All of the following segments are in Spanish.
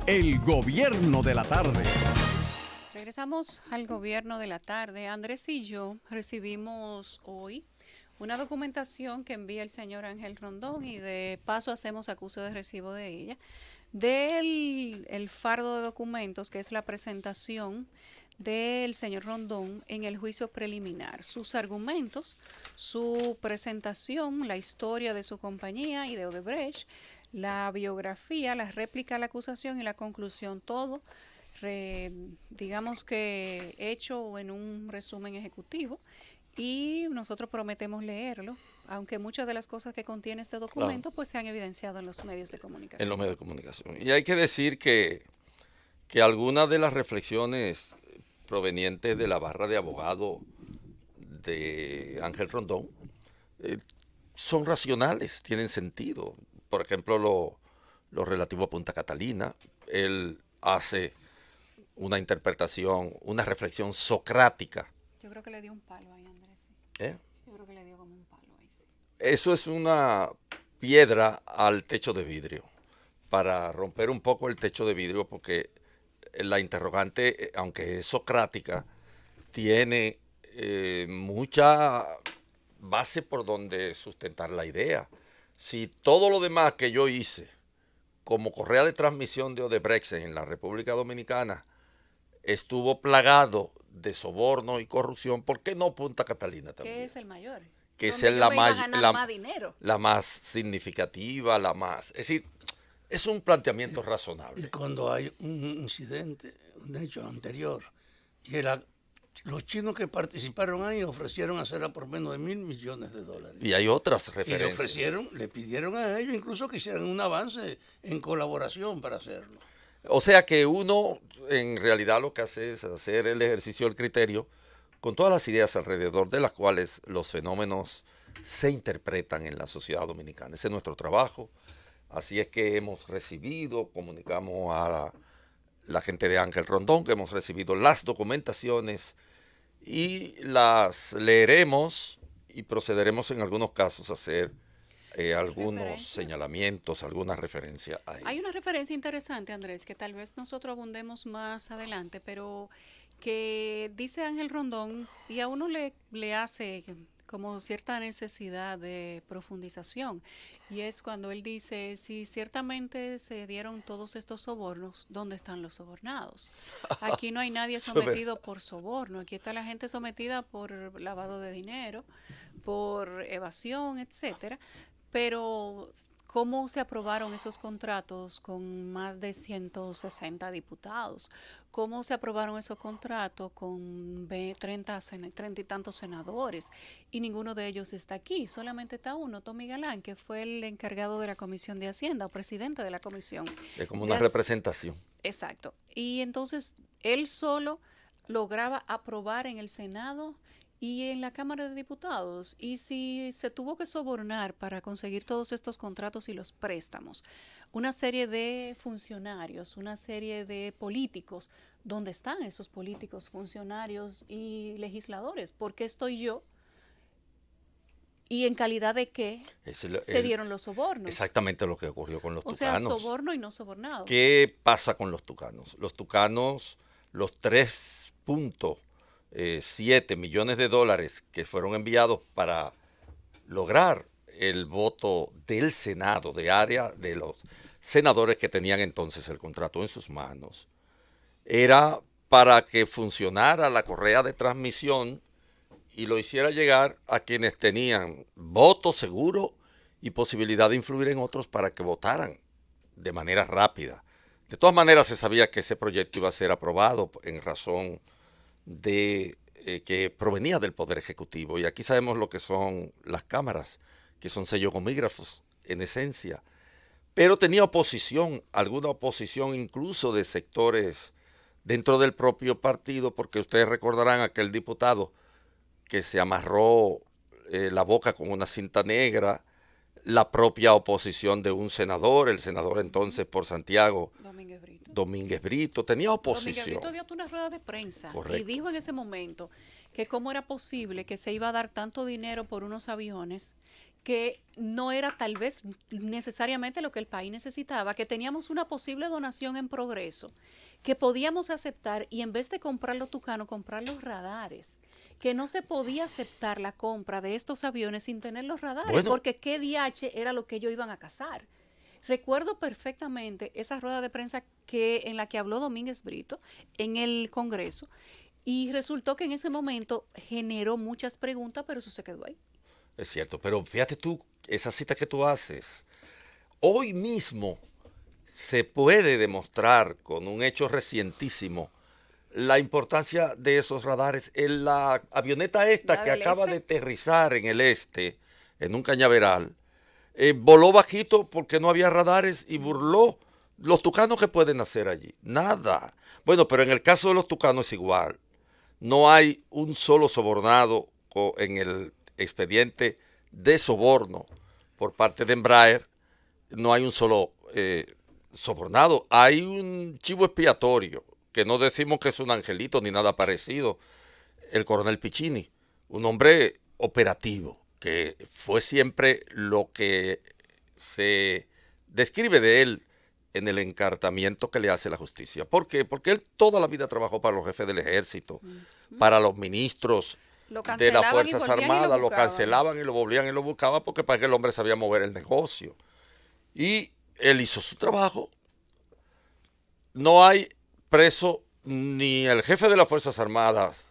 El gobierno de la tarde. Regresamos al gobierno de la tarde. Andrés y yo recibimos hoy una documentación que envía el señor Ángel Rondón y de paso hacemos acuse de recibo de ella, del el fardo de documentos que es la presentación del señor Rondón en el juicio preliminar, sus argumentos, su presentación, la historia de su compañía y de Odebrecht, la biografía, la réplica a la acusación y la conclusión, todo digamos que hecho en un resumen ejecutivo, y nosotros prometemos leerlo, aunque muchas de las cosas que contiene este Claro, documento pues se han evidenciado en los medios de en los comunicación. medios de comunicación. Y hay que decir que algunas de las reflexiones provenientes de la barra de abogado de Ángel Rondón eh, son racionales, tienen sentido. Por ejemplo, lo relativo a Punta Catalina, él hace una interpretación, una reflexión socrática. Yo creo que le dio un palo ahí, Andrés. Sí. ¿Eh? Yo creo que le dio como un palo ahí. Sí. Eso es una piedra al techo de vidrio, para romper un poco el techo de vidrio, porque la interrogante, aunque es socrática, tiene mucha base por donde sustentar la idea. Si todo lo demás que yo hice como correa de transmisión de Odebrecht en la República Dominicana estuvo plagado de soborno y corrupción, ¿por qué no Punta Catalina también? ¿Qué es el mayor? Que es Donde yo la me iba a más, ganar más dinero. la más significativa, la más... Es decir, es un planteamiento Y razonable. cuando hay un incidente, un hecho anterior, y los chinos que participaron ahí ofrecieron hacerla por menos de $1.000 millones. Y hay otras Y referencias. le pidieron a ellos incluso que hicieran un avance en colaboración para hacerlo. O sea que uno en realidad lo que hace es hacer el ejercicio del criterio con todas las ideas alrededor de las cuales los fenómenos se interpretan en la sociedad dominicana. Ese es nuestro trabajo. Así es que hemos recibido, comunicamos a la gente de Ángel Rondón, que hemos recibido las documentaciones y las leeremos y procederemos en algunos casos a hacer algunos Referencia. señalamientos, alguna referencia a Hay ello. una referencia interesante, Andrés, que tal vez nosotros abundemos más adelante, pero que dice Ángel Rondón y a uno le hace como cierta necesidad de profundización. Y es cuando él dice, si ciertamente se dieron todos estos sobornos, ¿dónde están los sobornados? Aquí no hay nadie Eso es verdad. sometido por soborno, aquí está la gente sometida por lavado de dinero, por evasión, etcétera. Pero ¿cómo se aprobaron esos contratos con más de 160 diputados? ¿Cómo se aprobaron esos contratos con 30 y tantos senadores? Y ninguno de ellos está aquí, solamente está uno, Tommy Galán, que fue el encargado de la Comisión de Hacienda o presidente de la comisión. Es como de una Hac- representación. Exacto. Y entonces él solo lograba aprobar en el Senado y en la Cámara de Diputados. Y si se tuvo que sobornar para conseguir todos estos contratos y los préstamos, una serie de funcionarios, una serie de políticos, ¿dónde están esos políticos, funcionarios y legisladores? ¿Por qué estoy yo? ¿Y en calidad de qué se dieron los sobornos? Exactamente lo que ocurrió con los O sea, tucanos. soborno y no sobornado. ¿Qué pasa con los tucanos? Los tucanos, los 3.7 millones de dólares que fueron enviados para lograr el voto del Senado, de área de los senadores que tenían entonces el contrato en sus manos, era para que funcionara la correa de transmisión y lo hiciera llegar a quienes tenían voto seguro y posibilidad de influir en otros para que votaran de manera rápida. De todas maneras, se sabía que ese proyecto iba a ser aprobado en razón de que provenía del Poder Ejecutivo. Y aquí sabemos lo que son las cámaras, que son sellogomígrafos en esencia. Pero tenía oposición, alguna oposición incluso de sectores dentro del propio partido, porque ustedes recordarán aquel diputado que se amarró la boca con una cinta negra, la propia oposición de un senador, el senador entonces por Santiago, Domínguez Brito. Domínguez Brito, tenía Domínguez oposición. Brito dio una rueda de prensa y Correcto. dijo en ese momento que cómo era posible que se iba a dar tanto dinero por unos aviones que no era tal vez necesariamente lo que el país necesitaba, que teníamos una posible donación en progreso, que podíamos aceptar y en vez de comprar los tucanos, comprar los radares, que no se podía aceptar la compra de estos aviones sin tener los radares, Bueno. porque qué DH era lo que ellos iban a cazar. Recuerdo perfectamente esa rueda de prensa en la que habló Domínguez Brito en el Congreso y resultó que en ese momento generó muchas preguntas, pero eso se quedó ahí. Es cierto, pero fíjate tú, esa cita que tú haces, hoy mismo se puede demostrar con un hecho recientísimo la importancia de esos radares. En la avioneta esta ¿La que del acaba este? de aterrizar en el este, en un cañaveral, voló bajito porque no había radares y burló. Los tucanos, ¿qué pueden hacer allí? Nada. Bueno, pero en el caso de los tucanos es igual. No hay un solo sobornado en el expediente de soborno por parte de Embraer. No hay un solo sobornado. Hay un chivo expiatorio, que no decimos que es un angelito ni nada parecido. El coronel Piccini, un hombre operativo, que fue siempre lo que se describe de él en el encartamiento que le hace la justicia. ¿Por qué? Porque él toda la vida trabajó para los jefes del ejército, para los ministros Lo de las cancelaban y Fuerzas volvían y lo Armadas, lo buscaban. cancelaban y lo volvían y lo buscaban porque para que el hombre sabía mover el negocio. Y él hizo su trabajo. No hay preso ni el jefe de las Fuerzas Armadas,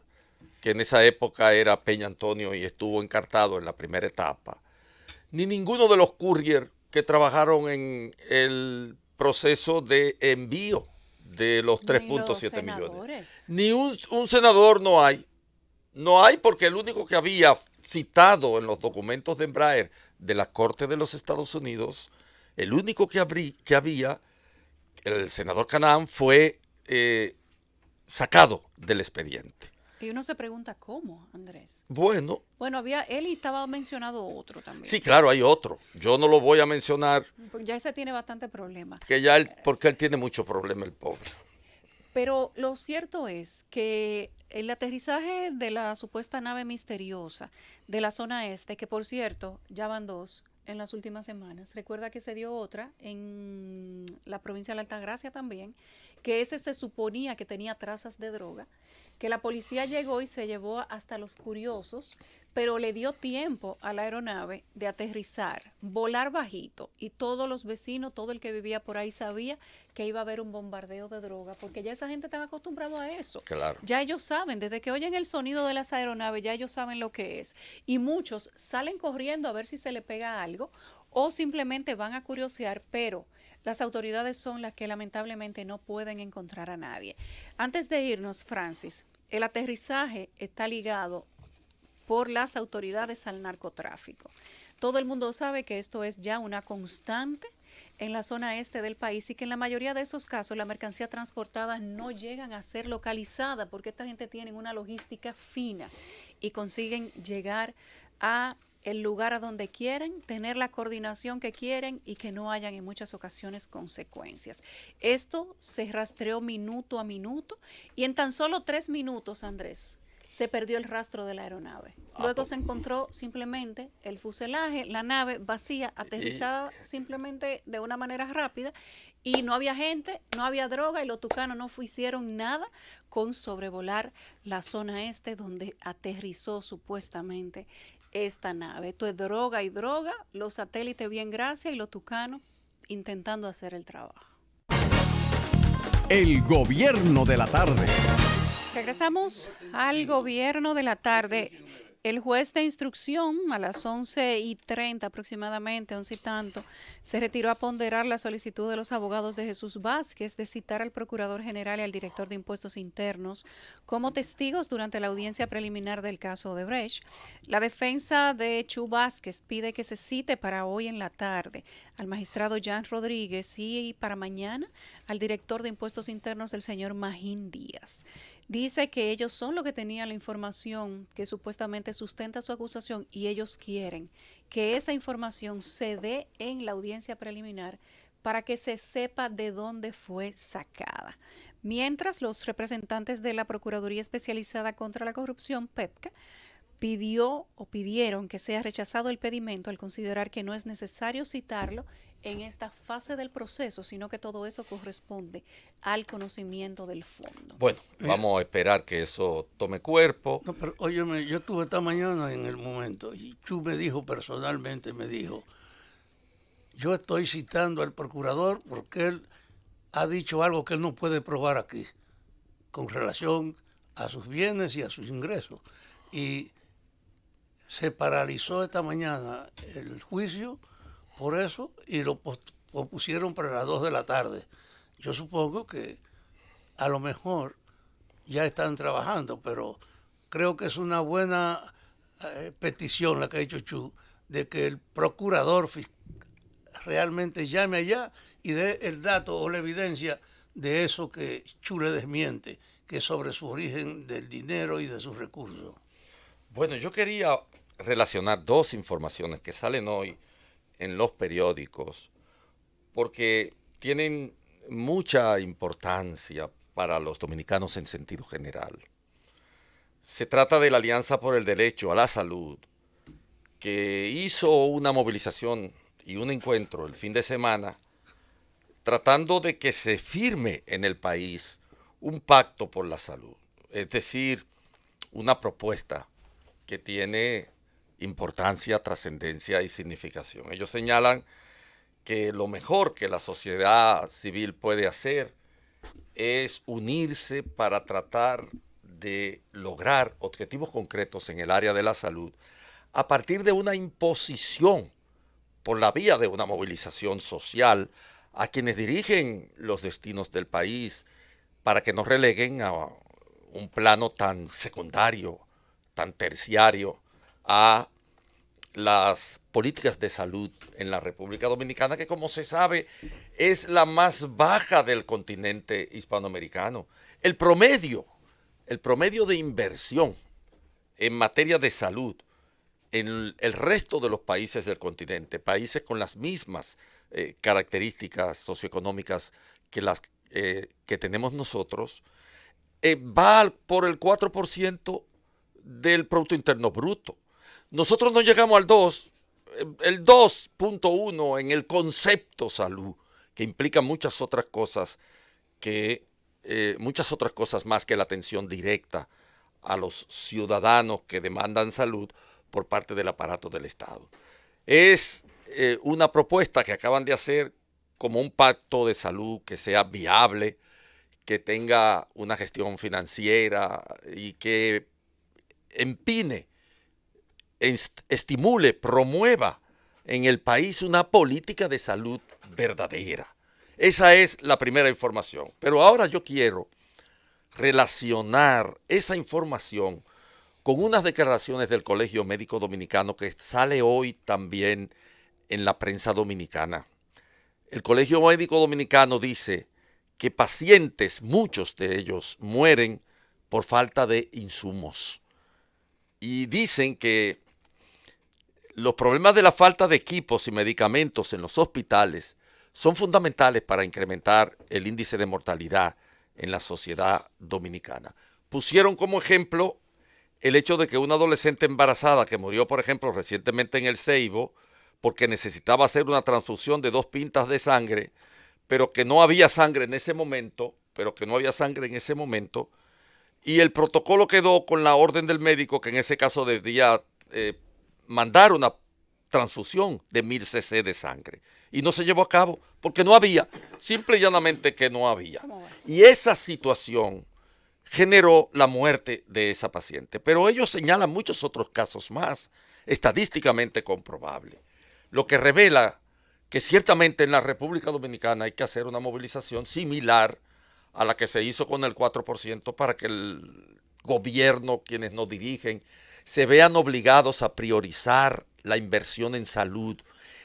que en esa época era Peña Antonio y estuvo encartado en la primera etapa, ni ninguno de los courier que trabajaron en el proceso de envío de los Ni 3.7 los millones. senadores. Ni un senador no hay. No hay porque el único que había citado en los documentos de Embraer de la Corte de los Estados Unidos, el único que había, el senador Canaán, fue sacado del expediente. Y uno se pregunta cómo, Andrés. Bueno, Bueno, él y estaba mencionado otro también. sí, claro, hay otro. Yo no lo voy a mencionar Porque ya ese tiene bastante problema. porque él tiene mucho problema, el pobre. Pero lo cierto es que el aterrizaje de la supuesta nave misteriosa de la zona este, que por cierto, ya van 2 en las últimas semanas. Recuerda que se dio otra en la provincia de la Altagracia también, que ese se suponía que tenía trazas de droga, que la policía llegó y se llevó hasta los curiosos, pero le dio tiempo a la aeronave de aterrizar, volar bajito, y todos los vecinos, todo el que vivía por ahí sabía que iba a haber un bombardeo de droga, porque ya esa gente está acostumbrado a eso. Claro. Ya ellos saben, desde que oyen el sonido de las aeronaves, ya ellos saben lo que es. Y muchos salen corriendo a ver si se le pega algo o simplemente van a curiosear, pero las autoridades son las que lamentablemente no pueden encontrar a nadie. Antes de irnos, Francis, el aterrizaje está ligado por las autoridades al narcotráfico. Todo el mundo sabe que esto es ya una constante en la zona este del país y que en la mayoría de esos casos la mercancía transportada no llegan a ser localizada porque esta gente tiene una logística fina y consiguen llegar a el lugar a donde quieren, tener la coordinación que quieren y que no hayan en muchas ocasiones consecuencias. Esto se rastreó minuto a minuto y en tan solo 3 minutos, Andrés, se perdió el rastro de la aeronave. Luego se encontró simplemente el fuselaje, la nave vacía, aterrizada simplemente de una manera rápida y no había gente, no había droga y los tucanos no hicieron nada con sobrevolar la zona este donde aterrizó supuestamente esta nave. Esto es droga y droga, los satélites bien gracias y los tucanos intentando hacer el trabajo. El gobierno de la tarde. Regresamos al gobierno de la tarde. El juez de instrucción a las 11:30 aproximadamente, 11 y tanto, se retiró a ponderar la solicitud de los abogados de Jesús Vázquez de citar al procurador general y al director de impuestos internos como testigos durante la audiencia preliminar del caso Odebrecht. La defensa de Chu Vázquez pide que se cite para hoy en la tarde al magistrado Jan Rodríguez y para mañana al director de impuestos internos, el señor Magín Díaz. Dice que ellos son los que tenían la información que supuestamente sustenta su acusación y ellos quieren que esa información se dé en la audiencia preliminar para que se sepa de dónde fue sacada. Mientras los representantes de la Procuraduría Especializada contra la Corrupción, PEPCA, pidieron que sea rechazado el pedimento al considerar que no es necesario citarlo en esta fase del proceso, sino que todo eso corresponde al conocimiento del fondo. Bueno, vamos a esperar que eso tome cuerpo. No, pero óyeme, yo estuve esta mañana en el momento y Chu me dijo personalmente, me dijo, yo estoy citando al procurador porque él ha dicho algo que él no puede probar aquí con relación a sus bienes y a sus ingresos. Y se paralizó esta mañana el juicio por eso y lo pospusieron para las 2 de la tarde. Yo supongo que a lo mejor ya están trabajando, pero creo que es una buena petición la que ha hecho Chu, de que el procurador realmente llame allá y dé el dato o la evidencia de eso que Chu le desmiente, que es sobre su origen del dinero y de sus recursos. Bueno, yo quería relacionar dos informaciones que salen hoy en los periódicos porque tienen mucha importancia para los dominicanos en sentido general. Se trata de la Alianza por el Derecho a la Salud, que hizo una movilización y un encuentro el fin de semana tratando de que se firme en el país un pacto por la salud, es decir, una propuesta que tiene importancia, trascendencia y significación. Ellos señalan que lo mejor que la sociedad civil puede hacer es unirse para tratar de lograr objetivos concretos en el área de la salud a partir de una imposición por la vía de una movilización social a quienes dirigen los destinos del país para que no releguen a un plano tan secundario, tan terciario a las políticas de salud en la República Dominicana, que como se sabe es la más baja del continente hispanoamericano. El promedio de inversión en materia de salud en el resto de los países del continente, países con las mismas características socioeconómicas que las que tenemos nosotros, va por el 4% del Producto Interno Bruto. Nosotros no llegamos al 2, el 2.1 en el concepto salud, que implica muchas otras cosas más que la atención directa a los ciudadanos que demandan salud por parte del aparato del Estado. Es una propuesta que acaban de hacer como un pacto de salud que sea viable, que tenga una gestión financiera y que empine, estimule, promueva en el país una política de salud verdadera. Esa es la primera información. Pero ahora yo quiero relacionar esa información con unas declaraciones del Colegio Médico Dominicano que sale hoy también en la prensa dominicana. El Colegio Médico Dominicano dice que pacientes, muchos de ellos, mueren por falta de insumos. Y dicen que los problemas de la falta de equipos y medicamentos en los hospitales son fundamentales para incrementar el índice de mortalidad en la sociedad dominicana. Pusieron como ejemplo el hecho de que una adolescente embarazada que murió, por ejemplo, recientemente en El Ceibo, porque necesitaba hacer una transfusión de 2 pintas de sangre, pero que no había sangre en ese momento, y el protocolo quedó con la orden del médico que en ese caso debía mandar una transfusión de 1000 cc de sangre. Y no se llevó a cabo porque no había, simple y llanamente que no había. Y esa situación generó la muerte de esa paciente. Pero ellos señalan muchos otros casos más, estadísticamente comprobables, lo que revela que ciertamente en la República Dominicana hay que hacer una movilización similar a la que se hizo con el 4% para que el gobierno, quienes nos dirigen, se vean obligados a priorizar la inversión en salud.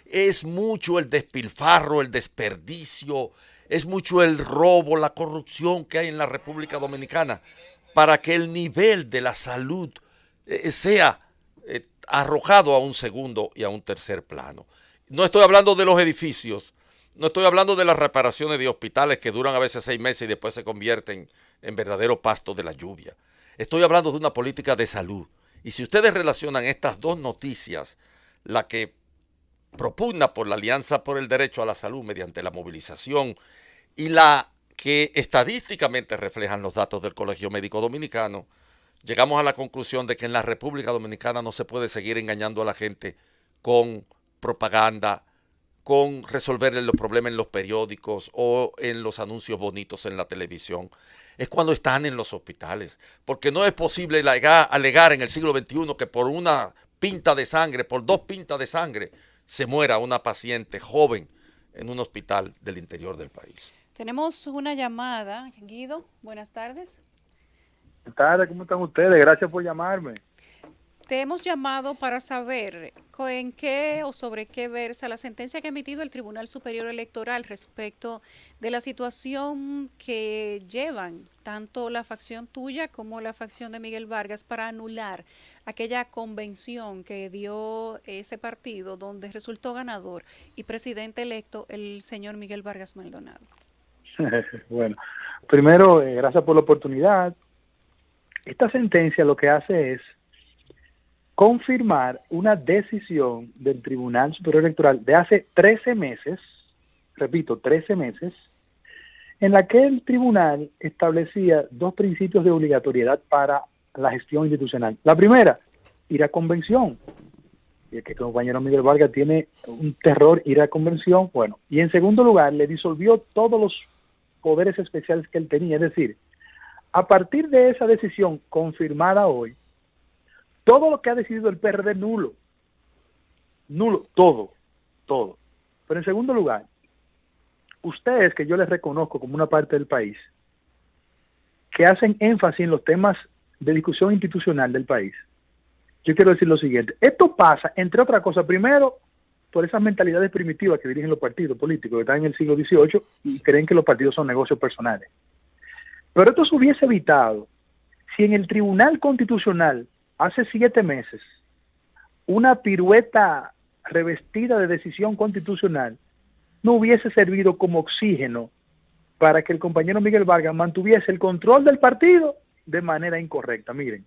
Es mucho el despilfarro, el desperdicio, es mucho el robo, la corrupción que hay en la República Dominicana para que el nivel de la salud sea arrojado a un segundo y a un tercer plano. No estoy hablando de los edificios, no estoy hablando de las reparaciones de hospitales que duran a veces 6 meses y después se convierten en verdadero pasto de la lluvia. Estoy hablando de una política de salud Y si ustedes relacionan estas dos noticias, la que propugna por la Alianza por el Derecho a la Salud mediante la movilización y la que estadísticamente reflejan los datos del Colegio Médico Dominicano, llegamos a la conclusión de que en la República Dominicana no se puede seguir engañando a la gente con propaganda, con resolverle los problemas en los periódicos o en los anuncios bonitos en la televisión. Es cuando están en los hospitales, porque no es posible alegar en el siglo XXI que por una pinta de sangre, por 2 pintas de sangre, se muera una paciente joven en un hospital del interior del país. Tenemos una llamada. Guido, buenas tardes. Buenas tardes, ¿cómo están ustedes? Gracias por llamarme. Te hemos llamado para saber en qué o sobre qué versa la sentencia que ha emitido el Tribunal Superior Electoral respecto de la situación que llevan tanto la facción tuya como la facción de Miguel Vargas para anular aquella convención que dio ese partido donde resultó ganador y presidente electo el señor Miguel Vargas Maldonado. Bueno, primero, gracias por la oportunidad. Esta sentencia lo que hace es confirmar una decisión del Tribunal Superior Electoral de hace 13 meses, repito, 13 meses, en la que el tribunal establecía 2 principios de obligatoriedad para la gestión institucional. La primera, ir a convención. Y el que el compañero Miguel Vargas tiene un terror ir a convención, bueno. Y en segundo lugar, le disolvió todos los poderes especiales que él tenía. Es decir, a partir de esa decisión confirmada hoy, todo lo que ha decidido el PRD nulo, todo. Pero en segundo lugar, ustedes, que yo les reconozco como una parte del país, que hacen énfasis en los temas de discusión institucional del país, yo quiero decir lo siguiente: esto pasa, entre otras cosas, primero, por esas mentalidades primitivas que dirigen los partidos políticos, que están en el siglo XVIII y creen que los partidos son negocios personales. Pero esto se hubiese evitado si en el Tribunal Constitucional, hace 7 meses, una pirueta revestida de decisión constitucional no hubiese servido como oxígeno para que el compañero Miguel Vargas mantuviese el control del partido de manera incorrecta. Miren,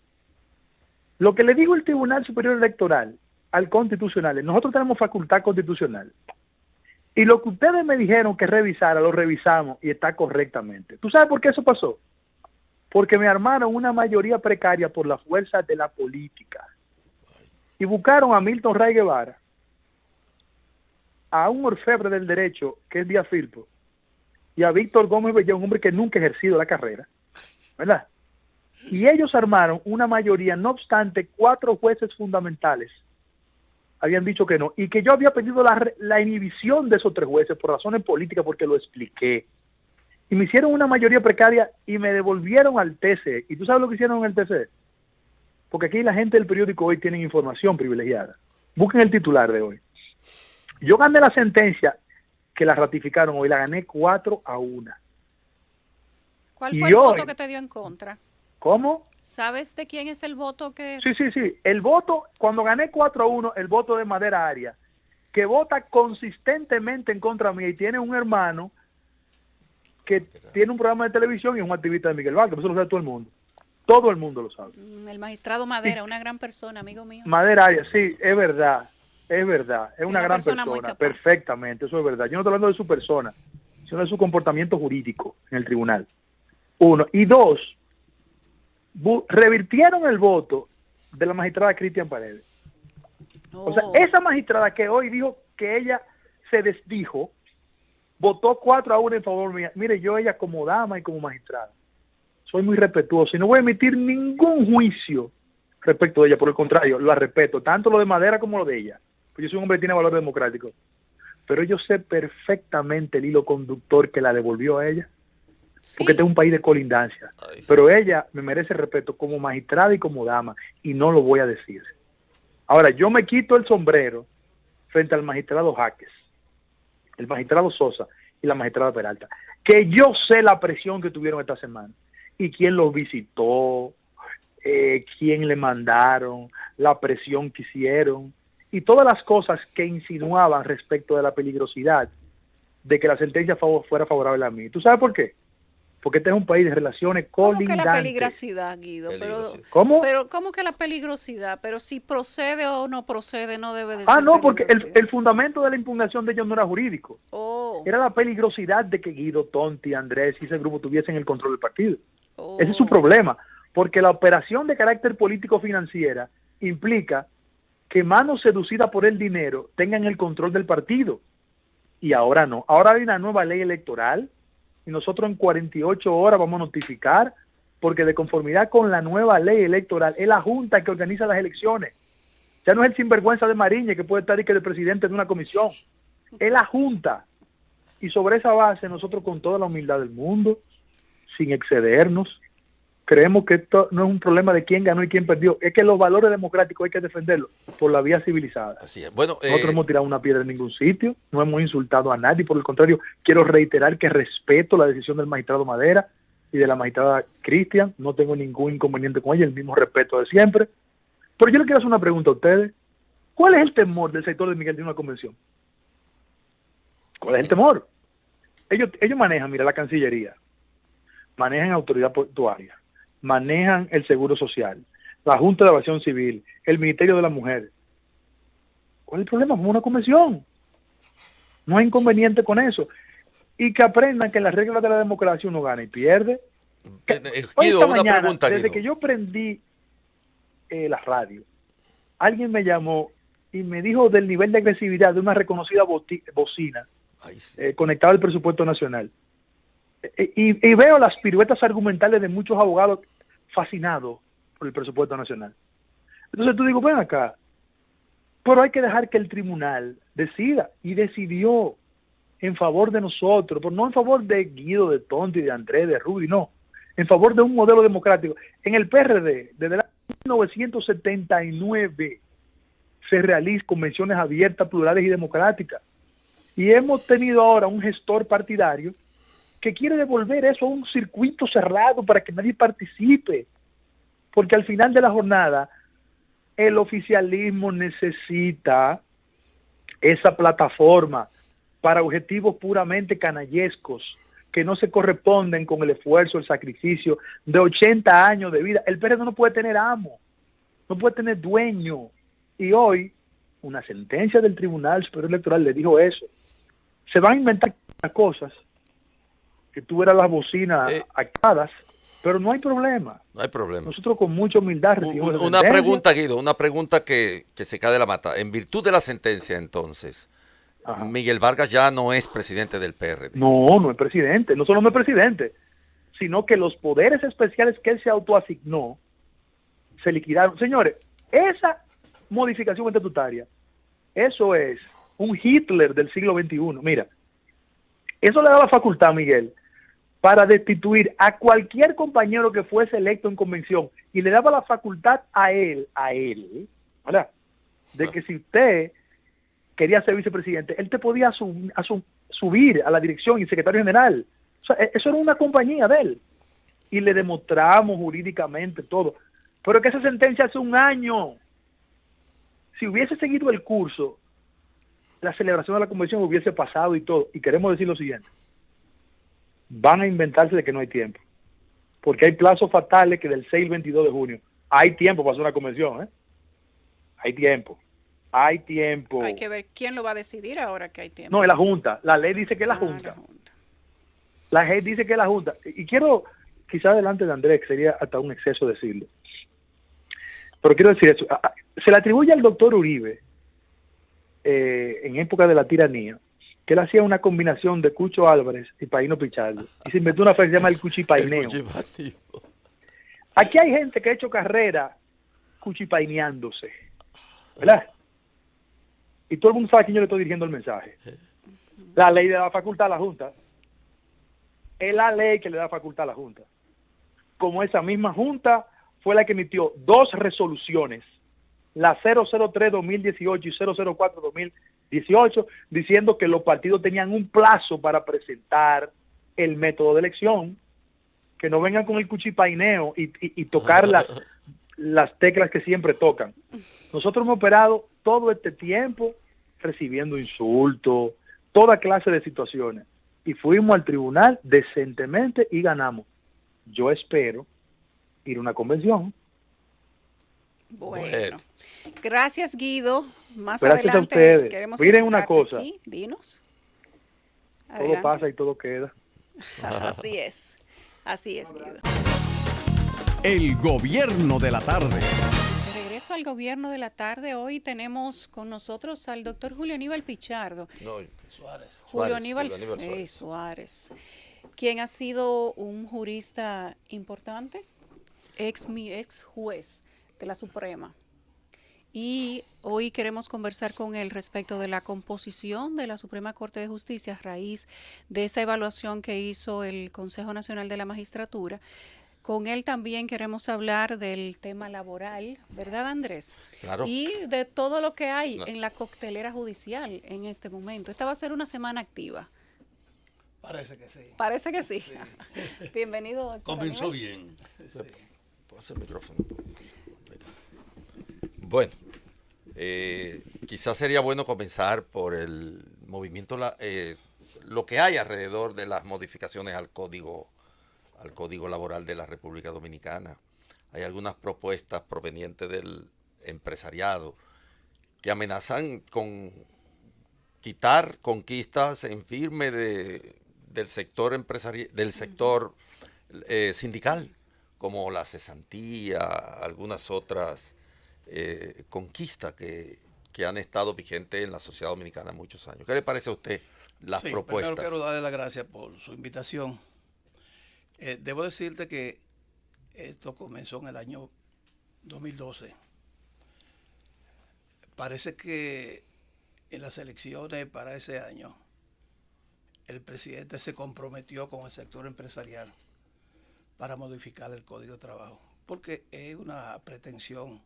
lo que le digo el Tribunal Superior Electoral al Constitucional, nosotros tenemos facultad constitucional, y lo que ustedes me dijeron que revisara, lo revisamos y está correctamente. ¿Tú sabes por qué eso pasó? Porque me armaron una mayoría precaria por la fuerza de la política. Y buscaron a Milton Ray Guevara, a un orfebre del derecho, que es Díaz Filpo, y a Víctor Gómez Bellón, un hombre que nunca ha ejercido la carrera, ¿verdad? Y ellos armaron una mayoría, no obstante, 4 jueces fundamentales habían dicho que no, y que yo había pedido la inhibición de esos 3 jueces por razones políticas, porque lo expliqué. Y me hicieron una mayoría precaria y me devolvieron al TC. ¿Y tú sabes lo que hicieron en el TC? Porque aquí la gente del periódico Hoy tiene información privilegiada. Busquen el titular de hoy. Yo gané la sentencia que la ratificaron hoy, la gané 4-1. ¿Cuál fue el voto que te dio en contra? ¿Cómo? ¿Sabes de quién es el voto que...? Sí. El voto, cuando gané 4-1, el voto de Madera Arias, que vota consistentemente en contra mía y tiene un hermano que tiene un programa de televisión y es un activista de Miguel Vargas, eso lo sabe todo el mundo. Todo el mundo lo sabe. El magistrado Madera, una gran persona, amigo mío. Madera Arias, sí, es verdad. Es una gran persona, perfectamente, eso es verdad. Yo no estoy hablando de su persona, sino de su comportamiento jurídico en el tribunal. 1. Y 2, revirtieron el voto de la magistrada Cristian Paredes. O sea, esa magistrada que hoy dijo que ella se desdijo, votó 4-1 en favor mía. Mire, yo ella como dama y como magistrada soy muy respetuoso y no voy a emitir ningún juicio respecto de ella, por el contrario, la respeto, tanto lo de Madera como lo de ella, porque yo soy un hombre que tiene valor democrático, pero yo sé perfectamente el hilo conductor que la devolvió a ella, porque este es un país de colindancia, pero ella me merece respeto como magistrada y como dama, y no lo voy a decir. Ahora, yo me quito el sombrero frente al magistrado Jaques, el magistrado Sosa y la magistrada Peralta, que yo sé la presión que tuvieron esta semana, y quién los visitó, quién le mandaron, la presión que hicieron, y todas las cosas que insinuaban respecto de la peligrosidad de que la sentencia fuera favorable a mí. ¿Tú sabes por qué? porque este es un país de relaciones ¿Cómo que colindantes. la peligrosidad, Guido? Peligrosidad. ¿Cómo? Pero ¿cómo que la peligrosidad? Pero si procede o no procede, no debe de Ah, ser no, porque peligrosidad. el fundamento de la impugnación de ellos no era jurídico. Oh, Era la peligrosidad de que Guido, Tonti, Andrés y ese grupo tuviesen el control del partido. oh. Ese es su problema, porque la operación de carácter político-financiera implica que manos seducidas por el dinero tengan el control del partido. Y ahora no. Ahora hay una nueva ley electoral y nosotros en 48 horas vamos a notificar, porque de conformidad con la nueva ley electoral es la Junta que organiza las elecciones. Ya no es el sinvergüenza de Mariñez que puede estar y que el presidente de una comisión. Es la Junta. Y sobre esa base nosotros, con toda la humildad del mundo, sin excedernos, creemos que esto no es un problema de quién ganó y quién perdió, es que los valores democráticos hay que defenderlos por la vía civilizada. Así es. Bueno, Nosotros no hemos tirado una piedra en ningún sitio, no hemos insultado a nadie, por el contrario, quiero reiterar que respeto la decisión del magistrado Madera y de la magistrada Cristian, no tengo ningún inconveniente con ella, el mismo respeto de siempre. Pero yo le quiero hacer una pregunta a ustedes. ¿Cuál es el temor del sector de Miguel de una convención? ¿Cuál es el temor? Ellos manejan, mira, la Cancillería, manejan autoridad portuaria, manejan el Seguro Social, la Junta de Evasión Civil, el Ministerio de la Mujer. ¿Cuál es el problema? Como una convención. No hay inconveniente con eso. Y que aprendan que en las reglas de la democracia uno gana y pierde. Guido, Esta una mañana, pregunta, desde Guido. que yo prendí la radio, alguien me llamó y me dijo del nivel de agresividad de una reconocida bocina Ay, sí. conectada al presupuesto nacional. Y veo las piruetas argumentales de muchos abogados fascinados por el presupuesto nacional. Entonces tú digo, ven acá, pero hay que dejar que el tribunal decida, y decidió en favor de nosotros, pero no en favor de Guido, de Tonti, de Andrés, de Rudy, no, en favor de un modelo democrático. En el PRD, desde el año 1979, se realizan convenciones abiertas, plurales y democráticas. Y hemos tenido ahora un gestor partidario que quiere devolver eso a un circuito cerrado para que nadie participe. Porque al final de la jornada, el oficialismo necesita esa plataforma para objetivos puramente canallescos, que no se corresponden con el esfuerzo, el sacrificio de 80 años de vida. El PRD no puede tener amo, no puede tener dueño. Y hoy, una sentencia del Tribunal Superior Electoral le dijo eso. Se van a inventar cosas, que tú eras las bocinas activadas, pero no hay problema. No hay problema. Nosotros con mucha humildad recibimos la Una sentencia. pregunta, Guido, una pregunta que se cae de la mata. En virtud de la sentencia, entonces, Ajá. Miguel Vargas ya no es presidente del PRD. No es presidente. No solo no es presidente, sino que los poderes especiales que él se autoasignó se liquidaron. Señores, esa modificación estatutaria, eso es un Hitler del siglo XXI. Mira, eso le da la facultad, Miguel, para destituir a cualquier compañero que fuese electo en convención, y le daba la facultad a él, ¿verdad? De que si usted quería ser vicepresidente, él te podía subir a la dirección y secretario general. O sea, eso era una compañía de él. Y le demostramos jurídicamente todo. Pero que esa sentencia hace un año. Si hubiese seguido el curso, la celebración de la convención hubiese pasado y todo. Y queremos decir lo siguiente. Van a inventarse de que no hay tiempo. Porque hay plazos fatales que del 6 al 22 de junio. Hay tiempo para hacer una convención, ¿eh? Hay tiempo. Hay tiempo. Hay que ver quién lo va a decidir ahora que hay tiempo. No, es la Junta. La ley dice que es la Ah, Junta. La ley dice que es la Junta. Y quiero, quizás delante de Andrés, que sería hasta un exceso decirlo. Pero quiero decir eso. Se le atribuye al doctor Uribe, en época de la tiranía, que él hacía una combinación de Cucho Álvarez y Paino Pichardo. Y se inventó una frase que se llama el cuchipaineo. Aquí hay gente que ha hecho carrera cuchipaineándose, ¿verdad? Y todo el mundo sabe a quién yo le estoy dirigiendo el mensaje. La ley le da facultad a la Junta. Es la ley que le da facultad a la Junta. Como esa misma Junta fue la que emitió 2 resoluciones, la 003-2018 y 004-2018, diciendo que los partidos tenían un plazo para presentar el método de elección, que no vengan con el cuchipaineo y tocar las teclas que siempre tocan. Nosotros hemos operado todo este tiempo recibiendo insultos, toda clase de situaciones. y fuimos al tribunal decentemente y ganamos. Yo espero ir a una convención. Bueno, gracias Guido. Más Gracias a adelante ustedes. queremos Miren una invitarte cosa. aquí. Dinos. Todo Adelante. pasa y todo queda. Así es Guido. El gobierno de la tarde. De regreso al gobierno de la tarde, hoy tenemos con nosotros al doctor Julio Aníbal Pichardo. No, Suárez. Julio Aníbal Suárez. Suárez, quien ha sido un jurista importante, ex juez de la Suprema. Y hoy queremos conversar con él respecto de la composición de la Suprema Corte de Justicia a raíz de esa evaluación que hizo el Consejo Nacional de la Magistratura. Con él también queremos hablar del tema laboral, ¿verdad, Andrés? Claro. Y de todo lo que hay en la coctelera judicial en este momento. Esta va a ser una semana activa. Parece que sí. Parece que sí. Bienvenido, doctor Comenzó Aníbal. bien. ¿Puedo hacer el micrófono? Bueno, quizás sería bueno comenzar por el movimiento, lo que hay alrededor de las modificaciones al Código Laboral de la República Dominicana. Hay algunas propuestas provenientes del empresariado que amenazan con quitar conquistas en firme del sector sindical, como la cesantía, algunas otras conquistas que han estado vigentes en la sociedad dominicana muchos años. ¿Qué le parece a usted las propuestas? Primero quiero darle las gracias por su invitación. Debo decirte que esto comenzó en el año 2012. Parece que en las elecciones para ese año el presidente se comprometió con el sector empresarial para modificar el Código de Trabajo, porque es una pretensión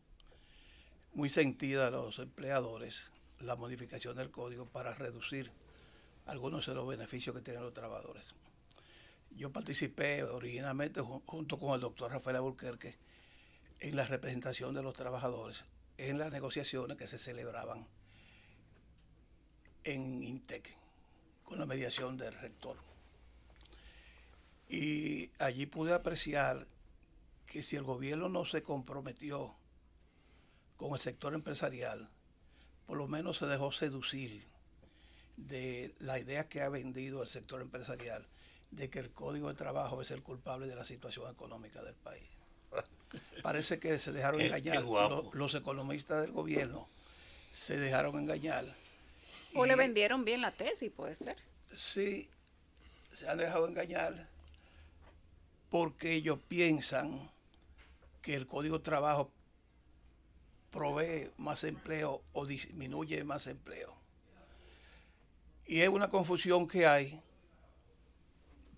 muy sentida de los empleadores la modificación del código para reducir algunos de los beneficios que tienen los trabajadores. Yo participé originalmente junto con el doctor Rafael Alburquerque en la representación de los trabajadores en las negociaciones que se celebraban en INTEC con la mediación del rector. Y allí pude apreciar que si el gobierno no se comprometió con el sector empresarial, por lo menos se dejó seducir de la idea que ha vendido el sector empresarial de que el Código de Trabajo es el culpable de la situación económica del país. Parece que se dejaron engañar. Los economistas del gobierno se dejaron engañar. O le vendieron bien la tesis, puede ser. Sí, se han dejado engañar porque ellos piensan que el Código de Trabajo provee más empleo o disminuye más empleo. Y es una confusión que hay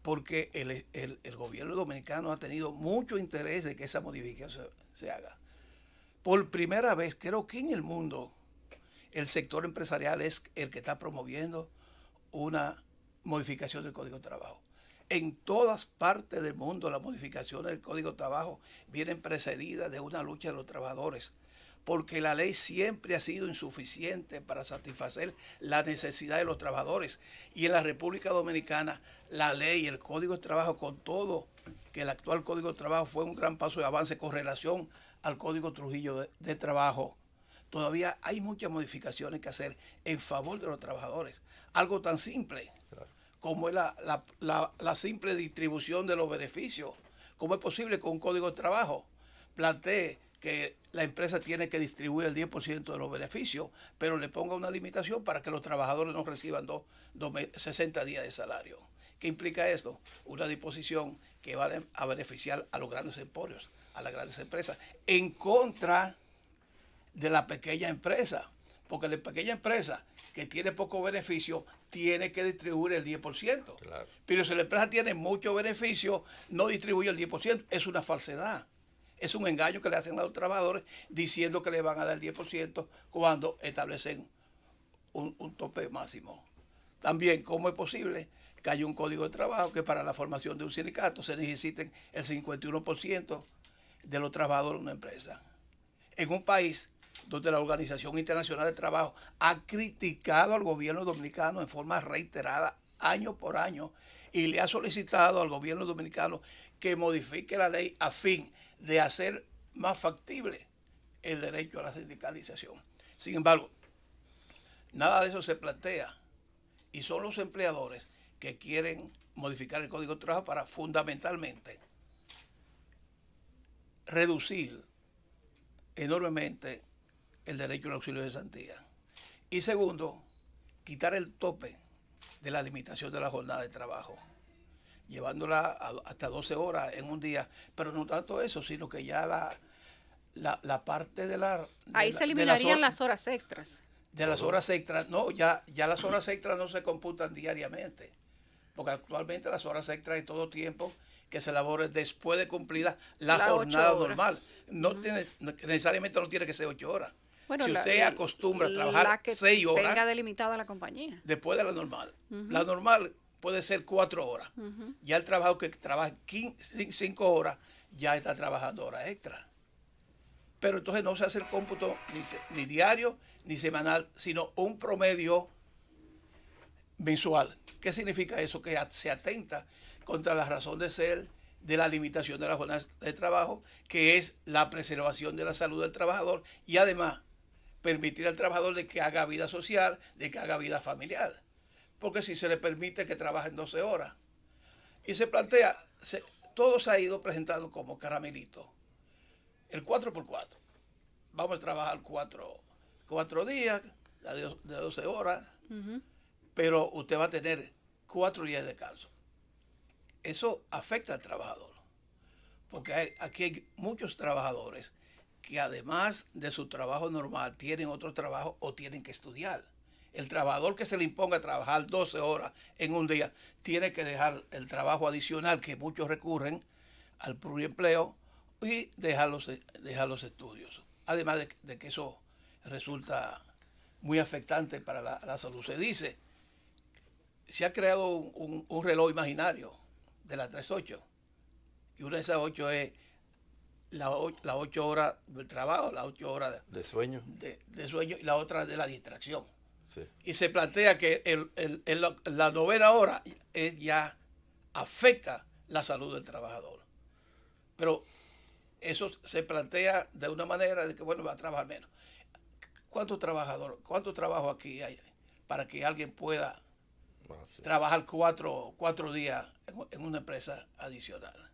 porque el gobierno dominicano ha tenido mucho interés en que esa modificación se haga. Por primera vez, creo que en el mundo, el sector empresarial es el que está promoviendo una modificación del Código de Trabajo. En todas partes del mundo, las modificaciones del Código de Trabajo vienen precedidas de una lucha de los trabajadores, porque la ley siempre ha sido insuficiente para satisfacer la necesidad de los trabajadores. Y en la República Dominicana, la ley y el Código de Trabajo, con todo que el actual Código de Trabajo fue un gran paso de avance con relación al Código Trujillo de Trabajo, todavía hay muchas modificaciones que hacer en favor de los trabajadores. Algo tan simple como es la simple distribución de los beneficios. ¿Cómo es posible que un Código de Trabajo plantee que la empresa tiene que distribuir el 10% de los beneficios, pero le ponga una limitación para que los trabajadores no reciban 60 días de salario? ¿Qué implica esto? Una disposición que va a beneficiar a los grandes emporios, a las grandes empresas, en contra de la pequeña empresa, porque la pequeña empresa que tiene poco beneficio tiene que distribuir el 10%. Claro. Pero si la empresa tiene mucho beneficio, no distribuye el 10%. Es una falsedad. Es un engaño que le hacen a los trabajadores diciendo que le van a dar el 10% cuando establecen un tope máximo. También, ¿cómo es posible que haya un código de trabajo que para la formación de un sindicato se necesiten el 51% de los trabajadores de una empresa? En un país donde la Organización Internacional del Trabajo ha criticado al gobierno dominicano en forma reiterada año por año y le ha solicitado al gobierno dominicano que modifique la ley a fin de hacer más factible el derecho a la sindicalización. Sin embargo, nada de eso se plantea y son los empleadores que quieren modificar el Código de Trabajo para fundamentalmente reducir enormemente el derecho al auxilio de cesantía. Y segundo, quitar el tope de la limitación de la jornada de trabajo, llevándola hasta 12 horas en un día, pero no tanto eso, sino que ya la parte de la... Ahí se eliminarían las horas extras. De las horas extras, no, ya las horas extras no se computan diariamente, porque actualmente las horas extras es todo tiempo que se labore después de cumplida la jornada normal. No tiene, necesariamente no tiene que ser 8 horas. Bueno, si usted acostumbra a trabajar 6 horas, tenga delimitada la compañía. Después de la normal. La normal puede ser 4 horas. Ya el trabajador que trabaja 5 horas ya está trabajando horas extras. Pero entonces no se hace el cómputo ni diario ni semanal, sino un promedio mensual. ¿Qué significa eso? Que se atenta contra la razón de ser de la limitación de la jornada de trabajo, que es la preservación de la salud del trabajador y además permitir al trabajador de que haga vida social, de que haga vida familiar. Porque si se le permite que trabaje en 12 horas. Y se plantea, todo se ha ido presentando como caramelito. El 4x4. Vamos a trabajar 4 días de 12 horas, pero usted va a tener 4 días de descanso. Eso afecta al trabajador, porque aquí hay muchos trabajadores que además de su trabajo normal tienen otro trabajo o tienen que estudiar. El trabajador que se le imponga trabajar 12 horas en un día tiene que dejar el trabajo adicional que muchos recurren al pluriempleo y dejar los estudios. Además de que eso resulta muy afectante para la salud. Se dice, se ha creado un reloj imaginario de las 3-8 y una de esas 8 es las 8 horas del trabajo, las 8 horas de sueño, de sueño y la otra de la distracción. Sí. Y se plantea que la 9ª hora ya afecta la salud del trabajador. Pero eso se plantea de una manera de que, bueno, va a trabajar menos. ¿Cuánto trabajo aquí hay para que alguien pueda trabajar 4 días en una empresa adicional?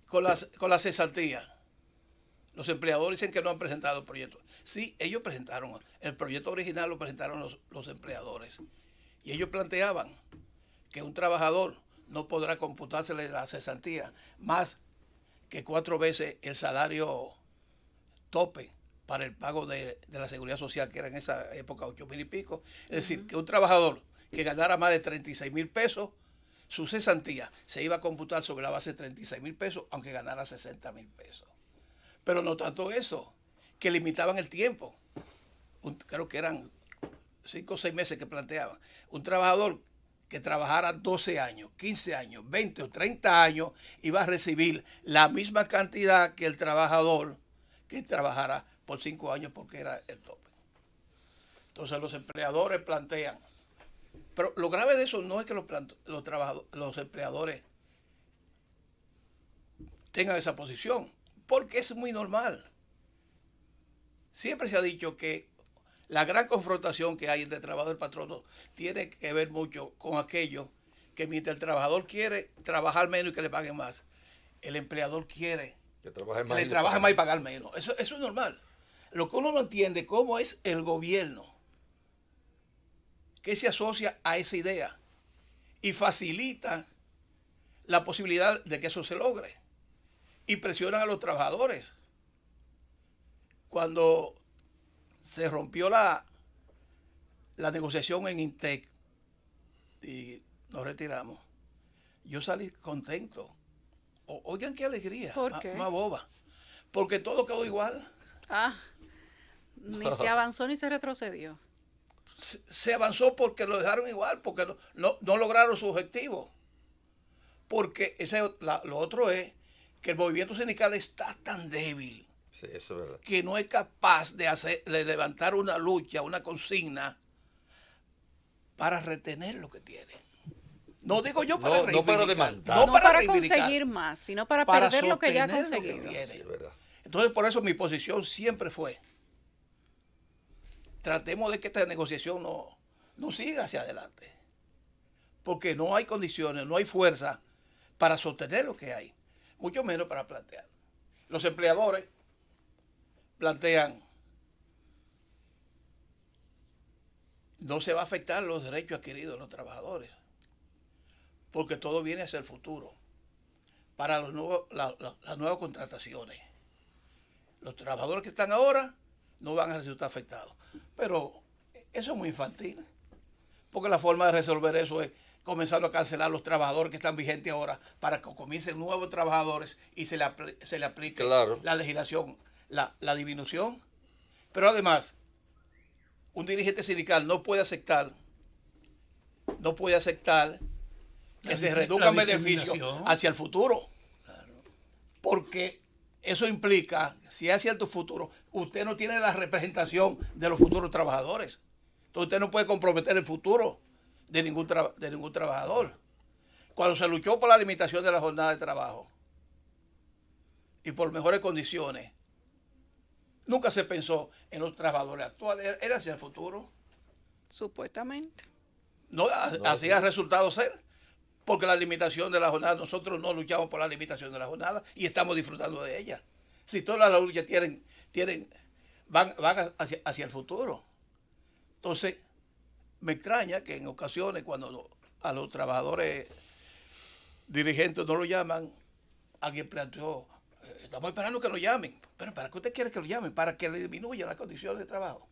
Con la cesantía, los empleadores dicen que no han presentado el proyecto. Sí, ellos presentaron, el proyecto original lo presentaron los empleadores. Y ellos planteaban que un trabajador no podrá computársele la cesantía más que 4 veces el salario tope para el pago de la seguridad social, que era en esa época 8,000 y pico. Es decir, que un trabajador que ganara más de 36,000 pesos, su cesantía se iba a computar sobre la base de 36,000 pesos, aunque ganara 60,000 pesos. Pero no tanto eso, que limitaban el tiempo. Creo que eran 5 o 6 meses que planteaban. Un trabajador que trabajara 12 años, 15 años, 20 o 30 años, iba a recibir la misma cantidad que el trabajador que trabajara por 5 años, porque era el tope. Entonces los empleadores plantean. Pero lo grave de eso no es que los empleadores tengan esa posición, porque es muy normal. Siempre se ha dicho que la gran confrontación que hay entre trabajador y patrono tiene que ver mucho con aquello que mientras el trabajador quiere trabajar menos y que le paguen más, el empleador quiere que trabaje que más, le trabaje más y pagar menos. Eso es normal. Lo que uno no entiende cómo es el gobierno que se asocia a esa idea y facilita la posibilidad de que eso se logre y presionan a los trabajadores. Cuando se rompió la negociación en Intec y nos retiramos, yo salí contento. Oigan qué alegría, ¿Por qué? más boba, porque todo quedó igual. Ni se avanzó ni se retrocedió. Se avanzó porque lo dejaron igual, porque no lograron su objetivo. Porque lo otro es que el movimiento sindical está tan débil, sí, eso es verdad, que no es capaz de levantar una lucha, una consigna para retener lo que tienen. No digo yo para no para demandar. No para reivindicar, conseguir más, sino para para perder lo que ya ha sostener lo que conseguido. tiene. Sí, es verdad. Entonces, por eso mi posición siempre fue, tratemos de que esta negociación no siga hacia adelante. Porque no hay condiciones, no hay fuerza para sostener lo que hay, mucho menos para plantear. Los empleadores plantean, no se va a afectar los derechos adquiridos de los trabajadores, porque todo viene hacia el futuro, para las nuevas contrataciones. Los trabajadores que están ahora no van a resultar afectados. Pero eso es muy infantil, porque la forma de resolver eso es comenzando a cancelar los trabajadores que están vigentes ahora para que comiencen nuevos trabajadores y se le aplique la legislación, la disminución. Pero además, un dirigente sindical no puede aceptar que se reduzcan beneficios hacia el futuro. Porque eso implica, si es hacia el futuro, usted no tiene la representación de los futuros trabajadores. Entonces usted no puede comprometer el futuro de ningún trabajador. Cuando se luchó por la limitación de la jornada de trabajo y por mejores condiciones, nunca se pensó en los trabajadores actuales, era hacia el futuro. Supuestamente. Así ha resultado ser, porque la limitación de la jornada, nosotros no luchamos por la limitación de la jornada y estamos disfrutando de ella. Si todas las luchas van hacia el futuro. Entonces, me extraña que en ocasiones cuando a los trabajadores dirigentes no lo llaman, alguien planteó, estamos esperando que lo llamen. Pero ¿para qué usted quiere que lo llamen? Para que le disminuyan las condiciones de trabajo.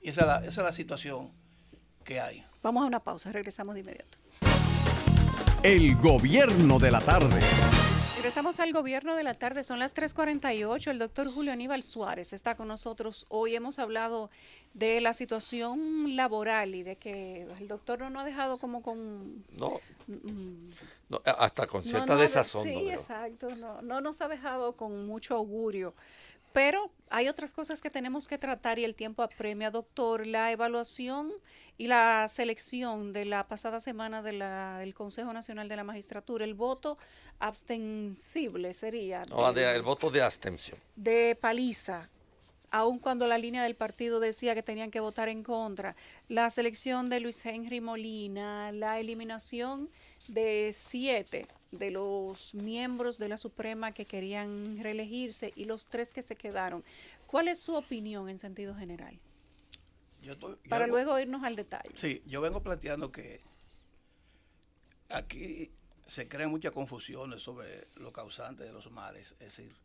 Y esa es la situación que hay. Vamos a una pausa, regresamos de inmediato. El gobierno de la tarde. Regresamos al gobierno de la tarde, son las 3:48. El doctor Julio Aníbal Suárez está con nosotros. Hoy hemos hablado de la situación laboral y de que el doctor no nos ha dejado como con... No, hasta con cierta desazón. Sí, ¿no? exacto. No nos ha dejado con mucho augurio. Pero hay otras cosas que tenemos que tratar y el tiempo apremia, doctor. La evaluación y la selección de la pasada semana del Consejo Nacional de la Magistratura, el voto abstensible sería. El voto de abstención. De paliza, aun cuando la línea del partido decía que tenían que votar en contra. La selección de Luis Henry Molina, la eliminación de 7 de los miembros de la Suprema que querían reelegirse y los 3 que se quedaron. ¿Cuál es su opinión en sentido general? Para luego irnos al detalle. Sí, yo vengo planteando que aquí se crean muchas confusiones sobre los causantes de los males. Es decir,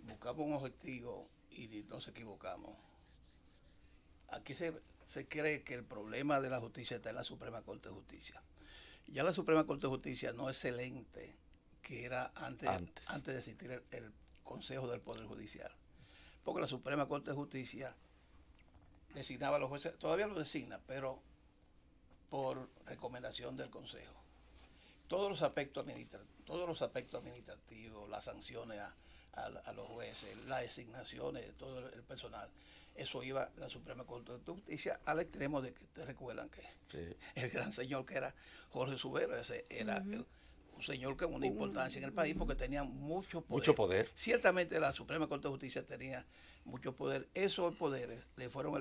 buscamos un objetivo y nos equivocamos. Aquí se cree que el problema de la justicia está en la Suprema Corte de Justicia. Ya la Suprema Corte de Justicia no es el ente que era antes de existir el Consejo del Poder Judicial. Porque la Suprema Corte de Justicia designaba a los jueces, todavía lo designa, pero por recomendación del Consejo. Todos los aspectos administrativos, las sanciones a los jueces, las designaciones de todo el personal, eso iba la Suprema Corte de Justicia al extremo de que ustedes recuerdan que el gran señor que era Jorge Subero, ese era un señor con una importancia en el país porque tenía mucho poder. Mucho poder. Ciertamente la Suprema Corte de Justicia tenía mucho poder. Esos poderes le fueron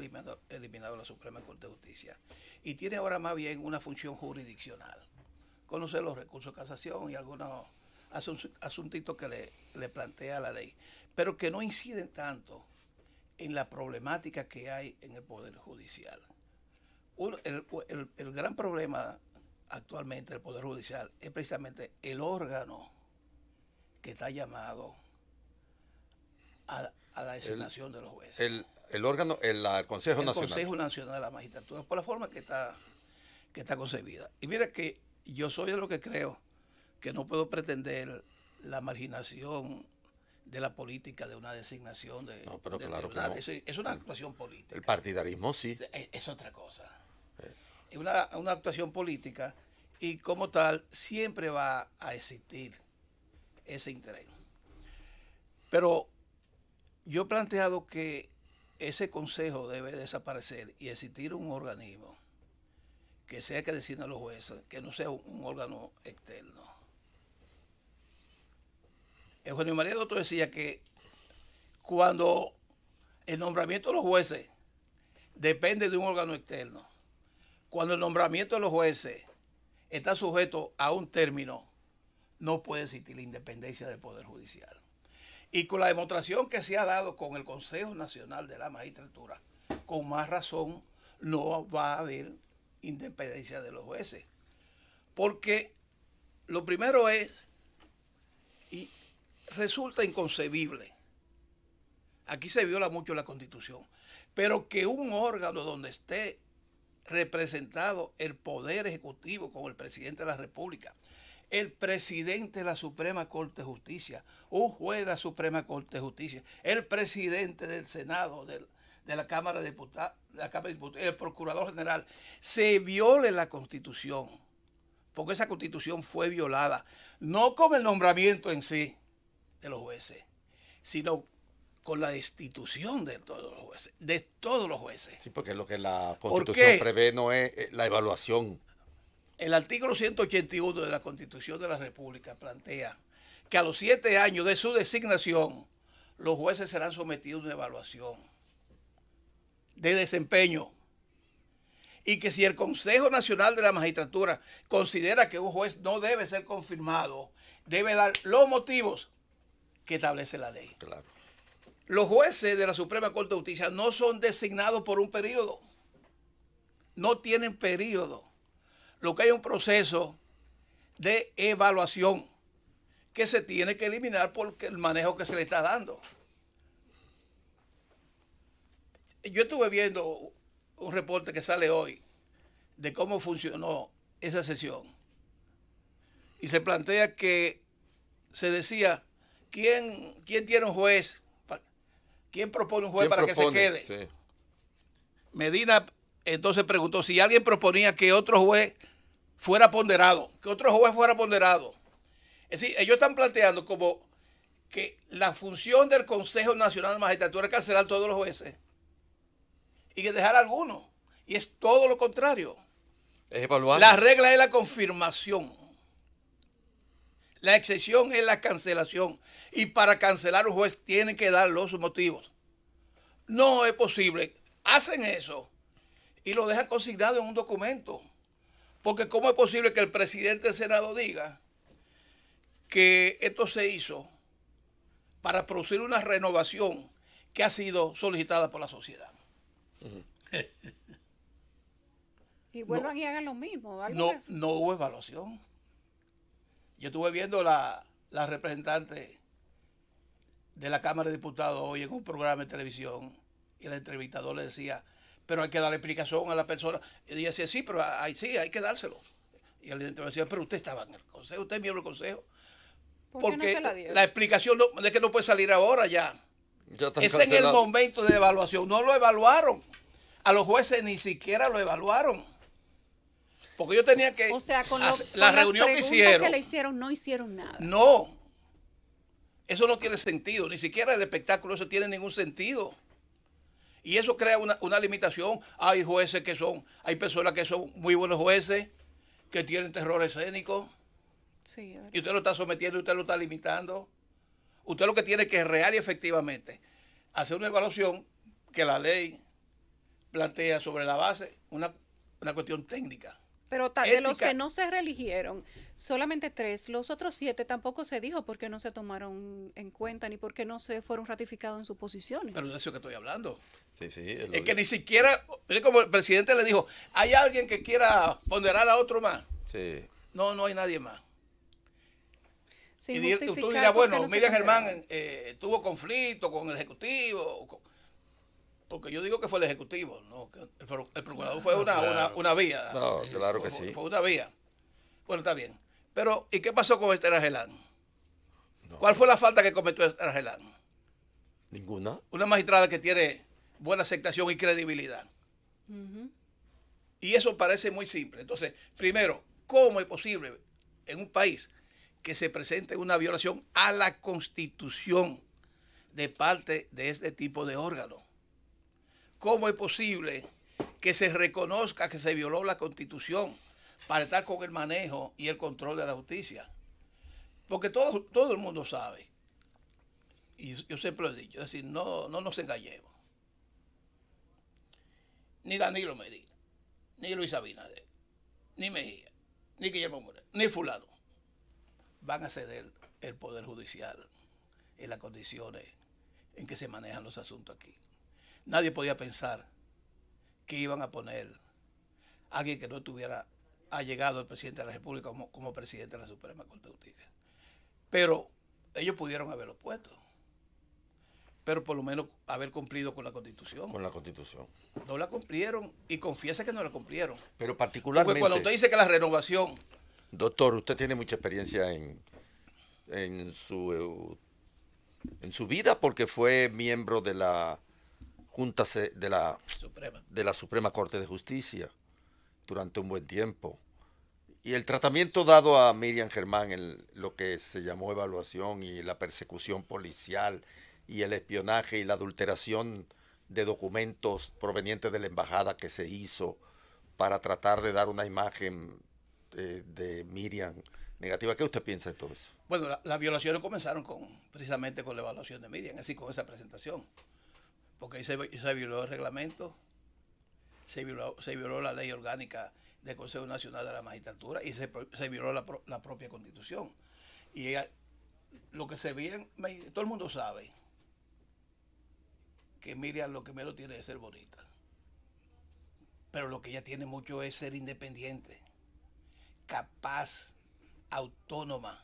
eliminados a la Suprema Corte de Justicia. Y tiene ahora más bien una función jurisdiccional. Conocer los recursos de casación y algunos asuntitos que le plantea la ley, pero que no inciden tanto en la problemática que hay en el Poder Judicial. El gran problema actualmente del Poder Judicial es precisamente el órgano que está llamado a la designación de los jueces. El órgano, el Consejo Nacional. El Consejo Nacional de la Magistratura, por la forma que está concebida. Y mira que yo soy de lo que creo que no puedo pretender la marginación de la política de una designación de pero claro tribunal. que no. Es una actuación política. El partidarismo sí. Es otra cosa. Es una actuación política y como tal siempre va a existir ese interés. Pero yo he planteado que ese consejo debe desaparecer y existir un organismo que sea que designen los jueces, que no sea un órgano externo. Eugenio María Doctor decía que cuando el nombramiento de los jueces depende de un órgano externo, cuando el nombramiento de los jueces está sujeto a un término, no puede existir la independencia del Poder Judicial. Y con la demostración que se ha dado con el Consejo Nacional de la Magistratura, con más razón no va a haber independencia de los jueces. Porque lo primero es, y resulta inconcebible, aquí se viola mucho la Constitución, pero que un órgano donde esté representado el Poder Ejecutivo con el Presidente de la República, el presidente de la Suprema Corte de Justicia, un juez de la Suprema Corte de Justicia, el presidente del Senado, de la Cámara de Diputados, el Procurador General, se viole la Constitución, porque esa Constitución fue violada, no con el nombramiento en sí de los jueces, sino con la destitución de todos los jueces, Sí, porque lo que la Constitución prevé no es la evaluación. El artículo 181 de la Constitución de la República plantea que a los 7 años de su designación, los jueces serán sometidos a una evaluación de desempeño. Y que si el Consejo Nacional de la Magistratura considera que un juez no debe ser confirmado, debe dar los motivos que establece la ley. Claro. Los jueces de la Suprema Corte de Justicia no son designados por un periodo. No tienen periodo. Lo que hay un proceso de evaluación que se tiene que eliminar por el manejo que se le está dando. Yo estuve viendo un reporte que sale hoy de cómo funcionó esa sesión. Y se plantea que se decía, ¿quién tiene un juez? ¿Quién propone un juez para que se quede? Sí. Medina entonces preguntó si alguien proponía que otro juez fuera ponderado, Es decir, ellos están planteando como que la función del Consejo Nacional de Magistratura es cancelar todos los jueces y que dejar algunos. Y es todo lo contrario. Es evaluar. La regla es la confirmación. La excepción es la cancelación. Y para cancelar un juez tienen que dar los motivos. No es posible. Hacen eso y lo dejan consignado en un documento. Porque ¿cómo es posible que el presidente del Senado diga que esto se hizo para producir una renovación que ha sido solicitada por la sociedad? Y vuelvan y hagan lo mismo. No hubo evaluación. Yo estuve viendo la representante de la Cámara de Diputados hoy en un programa de televisión y el entrevistador le decía, pero hay que darle explicación a la persona. Y ella decía, sí, pero hay que dárselo. Y el entrevistador decía, pero usted estaba en el consejo, usted es miembro del consejo. Porque no la explicación de que no puede salir ahora ya. Es en el momento de evaluación. No lo evaluaron. A los jueces ni siquiera lo evaluaron. Porque yo tenía que... O sea, con la reunión que hicieron... que le hicieron, no hicieron nada. No. Eso no tiene sentido. Ni siquiera el espectáculo eso tiene ningún sentido. Y eso crea una limitación. Hay jueces que son... Hay personas que son muy buenos jueces, que tienen terror escénico. Sí, y usted lo está sometiendo, usted lo está limitando. Usted lo que tiene que real y efectivamente hacer una evaluación que la ley plantea sobre la base una cuestión técnica. Pero de los que no se reeligieron, solamente 3, los otros 7 tampoco se dijo por qué no se tomaron en cuenta ni por qué no se fueron ratificados en sus posiciones. Pero de eso que estoy hablando. Sí, es que ni siquiera, como el presidente le dijo, ¿hay alguien que quiera ponderar a otro más? Sí. No hay nadie más. Sin y tú dirás, bueno, Miriam Germán tuvo conflicto con el Ejecutivo, porque yo digo que fue el Ejecutivo, no, que el Procurador fue una vía. No, claro que sí. Fue una vía. Bueno, está bien. Pero, ¿y qué pasó con Esther Argelán? No. ¿Cuál fue la falta que cometió Esther Argelán? Ninguna. Una magistrada que tiene buena aceptación y credibilidad. Y eso parece muy simple. Entonces, primero, ¿cómo es posible en un país que se presente una violación a la Constitución de parte de este tipo de órganos? ¿Cómo es posible que se reconozca que se violó la Constitución para estar con el manejo y el control de la justicia. Porque todo el mundo sabe, y yo siempre lo he dicho, es decir, no nos engañemos. Ni Danilo Medina, ni Luis Abinader, ni Mejía, ni Guillermo Moreno, ni fulano van a ceder el Poder Judicial en las condiciones en que se manejan los asuntos aquí. Nadie podía pensar que iban a poner a alguien que no tuviera allegado al presidente de la República como presidente de la Suprema Corte de Justicia. Pero ellos pudieron haberlo puesto. Pero por lo menos haber cumplido con la Constitución. Con la Constitución. No la cumplieron y confiesa que no la cumplieron. Pero particularmente... Porque cuando usted dice que la renovación... Doctor, usted tiene mucha experiencia en su vida porque fue miembro de la Junta de la Suprema Corte de Justicia durante un buen tiempo. Y el tratamiento dado a Miriam Germán en lo que se llamó evaluación y la persecución policial y el espionaje y la adulteración de documentos provenientes de la embajada que se hizo para tratar de dar una imagen de Miriam negativa. ¿Qué usted piensa de todo eso? Bueno, las violaciones comenzaron precisamente con la evaluación de Miriam, así con esa presentación. Porque ahí se violó el reglamento, se violó la ley orgánica del Consejo Nacional de la Magistratura y se violó la propia Constitución. Y lo que se ve, todo el mundo sabe que Miriam lo que menos tiene es ser bonita. Pero lo que ella tiene mucho es ser independiente, capaz, autónoma.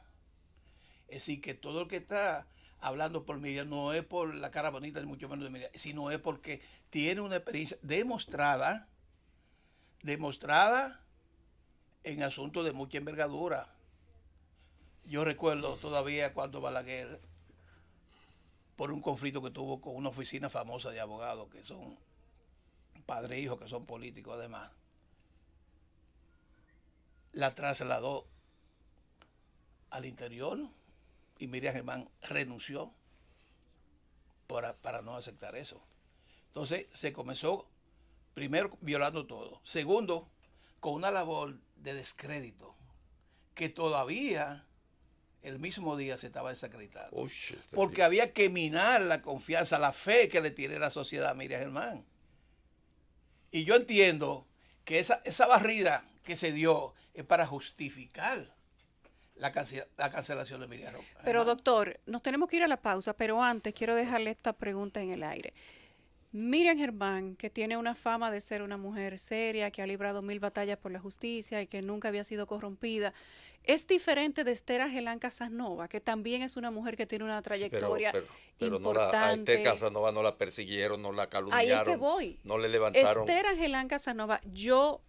Es decir, que todo el que está hablando por Miriam no es por la cara bonita, ni mucho menos de Miriam, sino es porque tiene una experiencia demostrada en asuntos de mucha envergadura. Yo recuerdo todavía cuando Balaguer, por un conflicto que tuvo con una oficina famosa de abogados, que son padre e hijo, que son políticos además, la trasladó al interior y Miriam Germán renunció para no aceptar eso. Entonces se comenzó, primero, violando todo. Segundo, con una labor de descrédito que todavía el mismo día se estaba desacreditando. Porque había que minar la confianza, la fe que le tiene la sociedad a Miriam Germán. Y yo entiendo que esa barrida que se dio es para justificar la cancelación de Miriam Germán. Pero doctor, nos tenemos que ir a la pausa, pero antes quiero dejarle esta pregunta en el aire. Miriam Germán, que tiene una fama de ser una mujer seria, que ha librado 1000 batallas por la justicia y que nunca había sido corrompida, es diferente de Esther Angelán Casanova, que también es una mujer que tiene una trayectoria pero importante. a Esther Casanova no la persiguieron, no la calumniaron. Ahí es que voy. No le levantaron. Esther Angelán Casanova, yo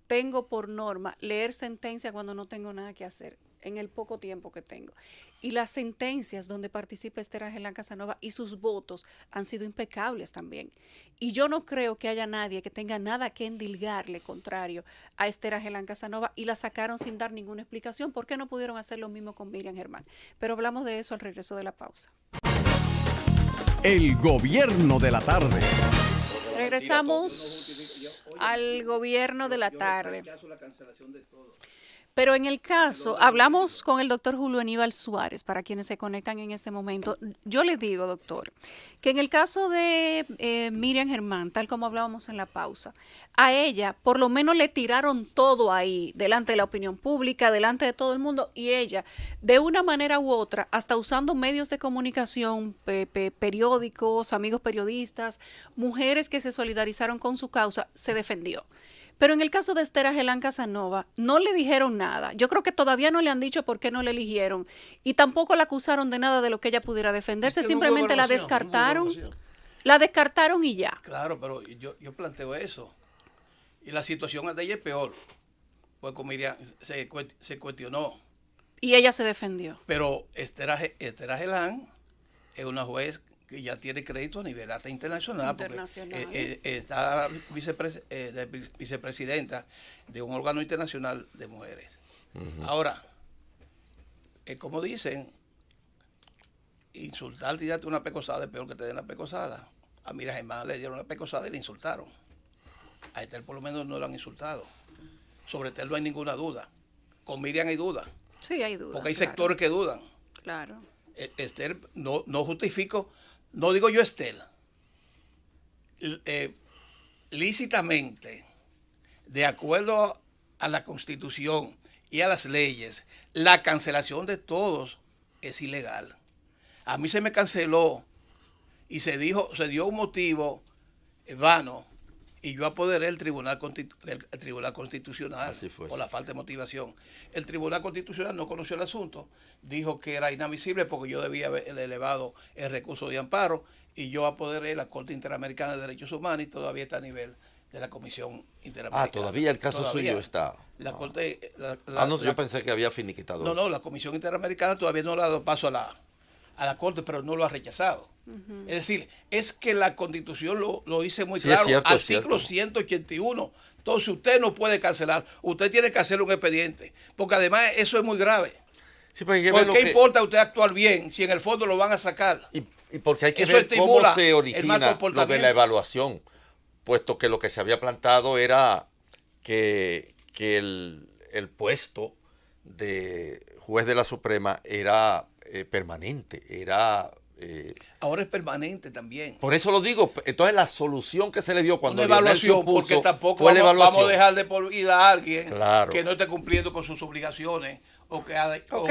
tengo por norma leer sentencia cuando no tengo nada que hacer, en el poco tiempo que tengo. Y las sentencias donde participa Esther Angelán Casanova y sus votos han sido impecables también. Y yo no creo que haya nadie que tenga nada que endilgarle contrario a Esther Angelán Casanova, y la sacaron sin dar ninguna explicación. ¿Por qué no pudieron hacer lo mismo con Miriam Germán? Pero hablamos de eso al regreso de la pausa. El gobierno de la tarde. Regresamos al gobierno de la tarde. Pero en el caso, hablamos con el doctor Julio Aníbal Suárez, para quienes se conectan en este momento. Yo le digo, doctor, que en el caso de Miriam Germán, tal como hablábamos en la pausa, a ella por lo menos le tiraron todo ahí, delante de la opinión pública, delante de todo el mundo, y ella, de una manera u otra, hasta usando medios de comunicación, periódicos, amigos periodistas, mujeres que se solidarizaron con su causa, se defendió. Pero en el caso de Esther Angelán Casanova, no le dijeron nada. Yo creo que todavía no le han dicho por qué no le eligieron. Y tampoco la acusaron de nada de lo que ella pudiera defenderse. Es que simplemente la descartaron. La descartaron y ya. Claro, pero yo planteo eso. Y la situación de ella es peor. Pues con Miriam se cuestionó. Y ella se defendió. Pero Esther Angelán es una juez que ya tiene crédito a nivel hasta internacional. Porque, está vicepresidenta de un órgano internacional de mujeres. Ahora, como dicen, insultar y darte una pecosada es peor que te den una pecosada. A Miriam Germán le dieron una pecosada y le insultaron. A Estel por lo menos no lo han insultado. Sobre Estel no hay ninguna duda. Con Miriam hay duda. Sí, hay dudas. Porque hay claro. sectores que dudan. Claro. Estel, no justifico, no digo yo Estel. Lícitamente, de acuerdo a la Constitución y a las leyes, la cancelación de todos es ilegal. A mí se me canceló y se dio un motivo vano y yo apoderé el Tribunal Constitucional por la falta de motivación. El Tribunal Constitucional no conoció el asunto, dijo que era inadmisible porque yo debía haber elevado el recurso de amparo y yo apoderé la Corte Interamericana de Derechos Humanos y todavía está a nivel de la Comisión Interamericana. Todavía el caso suyo está. La Corte, yo pensé que había finiquitado. No, la Comisión Interamericana todavía no le ha dado paso a la Corte, pero no lo ha rechazado. Es decir, es que la Constitución lo dice muy claro, artículo 181. Entonces usted no puede cancelar, usted tiene que hacer un expediente, porque además eso es muy grave. Sí, ¿Por qué importa usted actuar bien si en el fondo lo van a sacar? Y porque hay que Eso ver cómo se el origina mal comportamiento. lo de la evaluación, puesto que lo que se había plantado era que el puesto de juez de la Suprema era permanente, era... Ahora es permanente también. Por eso lo digo. Entonces la solución que se le dio cuando una evaluación, porque tampoco vamos a dejar de por vida a alguien que no esté cumpliendo con sus obligaciones o que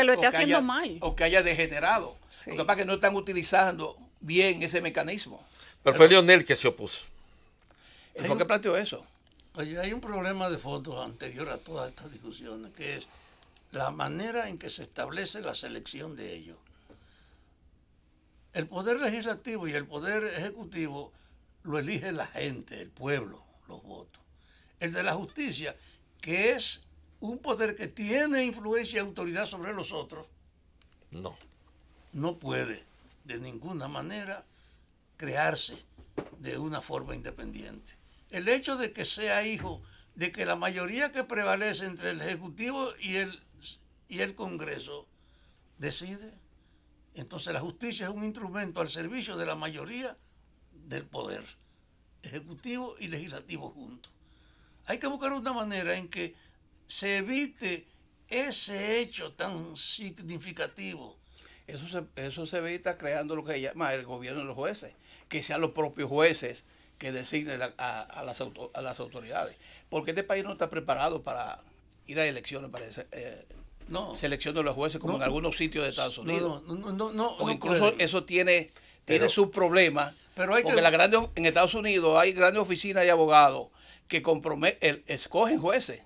lo esté haciendo mal o que haya degenerado. Sí. Lo que pasa es que no están utilizando bien ese mecanismo. Pero fue Leonel que se opuso. Él fue que planteó eso. Oye, hay un problema de fondo anterior a todas estas discusiones, que es la manera en que se establece la selección de ellos. El poder legislativo y el poder ejecutivo lo elige la gente, el pueblo, los votos. El de la justicia, que es un poder que tiene influencia y autoridad sobre los otros, no puede de ninguna manera crearse de una forma independiente. El hecho de que sea hijo, de que la mayoría que prevalece entre el Ejecutivo y el Congreso decide. Entonces la justicia es un instrumento al servicio de la mayoría del poder, ejecutivo y legislativo juntos. Hay que buscar una manera en que se evite ese hecho tan significativo. Eso se evita creando lo que se llama el gobierno de los jueces, que sean los propios jueces que designen a las autoridades. Porque este país no está preparado para ir a elecciones, para selección de los jueces, como en algunos sitios de Estados Unidos. Porque incluso eso tiene sus problemas. Pero porque en Estados Unidos hay grandes oficinas de abogados que escogen jueces.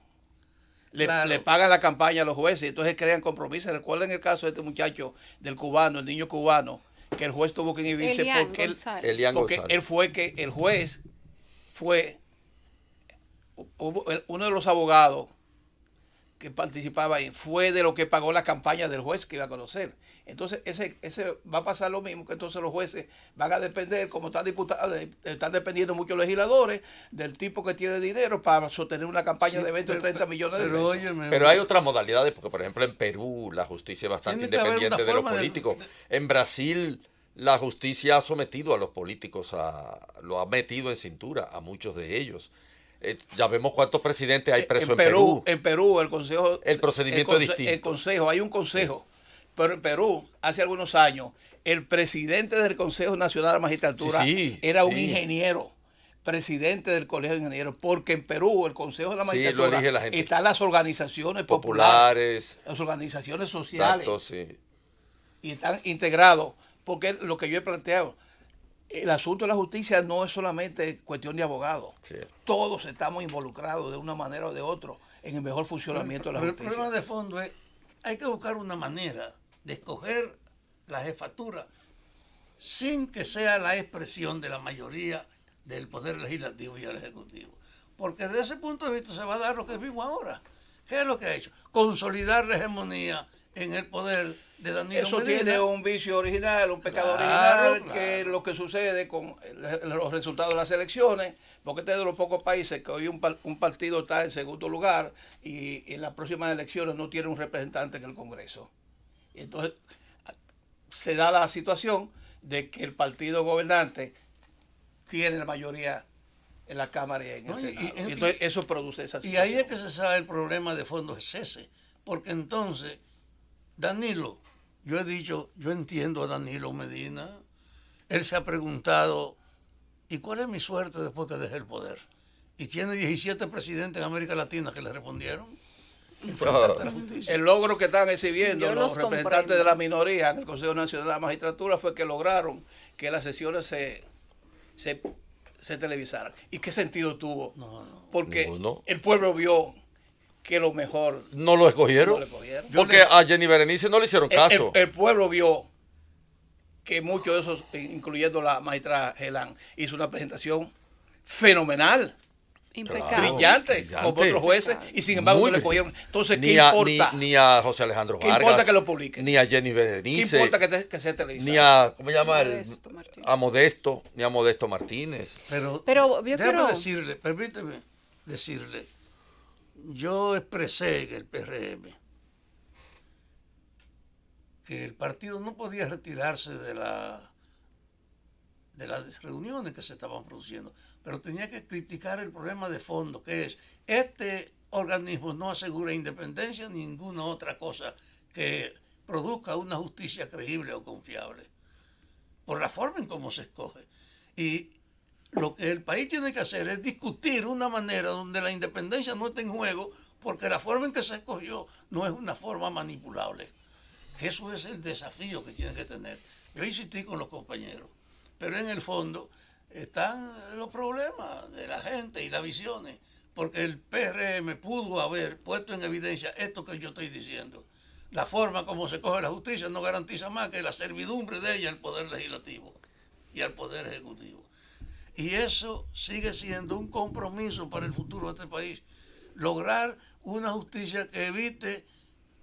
Le pagan la campaña a los jueces y entonces crean compromisos. Recuerden el caso de este muchacho del cubano, el niño cubano, que el juez tuvo que inhibirse porque el juez fue uno de los abogados que participaba ahí, fue de lo que pagó la campaña del juez que iba a conocer. Entonces ese va a pasar lo mismo, que entonces los jueces van a depender, como están diputados, están dependiendo muchos legisladores del tipo que tiene dinero para sostener una campaña de 20 o 30 millones de pesos. Pero hay otras modalidades, porque por ejemplo en Perú la justicia es bastante independiente de los políticos. En Brasil la justicia ha sometido a los políticos, lo ha metido en cintura a muchos de ellos. Ya vemos cuántos presidentes hay presos en Perú. En Perú el procedimiento es distinto. Hay un consejo. Pero en Perú, hace algunos años, el presidente del Consejo Nacional de la Magistratura era un ingeniero, presidente del Colegio de Ingenieros, porque en Perú el Consejo de la Magistratura están las organizaciones populares, las organizaciones sociales, y están integrados, porque lo que yo he planteado, el asunto de la justicia no es solamente cuestión de abogados, todos estamos involucrados de una manera o de otra en el mejor funcionamiento de la justicia. El problema de fondo es, hay que buscar una manera de escoger la jefatura sin que sea la expresión de la mayoría del poder legislativo y el ejecutivo. Porque desde ese punto de vista se va a dar lo que vimos ahora. ¿Qué es lo que ha hecho? Consolidar la hegemonía en el poder de Danilo Medina. Eso tiene un vicio original, un pecado original, que es lo que sucede con los resultados de las elecciones, porque este es de los pocos países que hoy un partido está en segundo lugar y en las próximas elecciones no tiene un representante en el Congreso. Y entonces se da la situación de que el partido gobernante tiene la mayoría en la Cámara y en el No, Senado. Y entonces eso produce esa situación. Y ahí es que se sabe el problema de fondo es ese. Porque entonces, Danilo, yo he dicho, yo entiendo a Danilo Medina, él se ha preguntado, ¿y cuál es mi suerte después que dejé el poder? Y tiene 17 presidentes en América Latina que le respondieron. El logro que están exhibiendo Yo los los representantes comprendo. de la minoría en el Consejo Nacional de la Magistratura fue que lograron que las sesiones se televisaran. ¿Y qué sentido tuvo? Porque Ninguno. el pueblo vio que lo mejor No lo escogieron. no le cogieron. Porque a Jenny Berenice no le hicieron caso. El pueblo vio que muchos de esos, incluyendo la magistrada Gelán, hizo una presentación fenomenal, Impecable. brillante, como otros jueces, y sin embargo Muy no le bien. cogieron. Entonces, Ni ¿qué a, importa? Ni a José Alejandro ¿Qué Vargas. importa que lo publiquen? Ni a Jenny ¿Qué Berenice. importa que sea televisado? Ni a, ¿cómo se llama? Modesto Martínez. A Modesto. Ni a Modesto Martínez. Pero yo déjame quiero- decirle, permíteme decirle, yo expresé en el PRM que el partido no podía retirarse de las reuniones que se estaban produciendo, pero tenía que criticar el problema de fondo, que es, este organismo no asegura independencia ni ninguna otra cosa que produzca una justicia creíble o confiable, por la forma en cómo se escoge. Y lo que el país tiene que hacer es discutir una manera donde la independencia no esté en juego, porque la forma en que se escogió no es una forma manipulable. Eso es el desafío que tiene que tener. Yo insistí con los compañeros, pero en el fondo están los problemas de la gente y las visiones, porque el PRM pudo haber puesto en evidencia esto que yo estoy diciendo. La forma como se coge la justicia no garantiza más que la servidumbre de ella al Poder Legislativo y al Poder Ejecutivo. Y eso sigue siendo un compromiso para el futuro de este país. Lograr una justicia que evite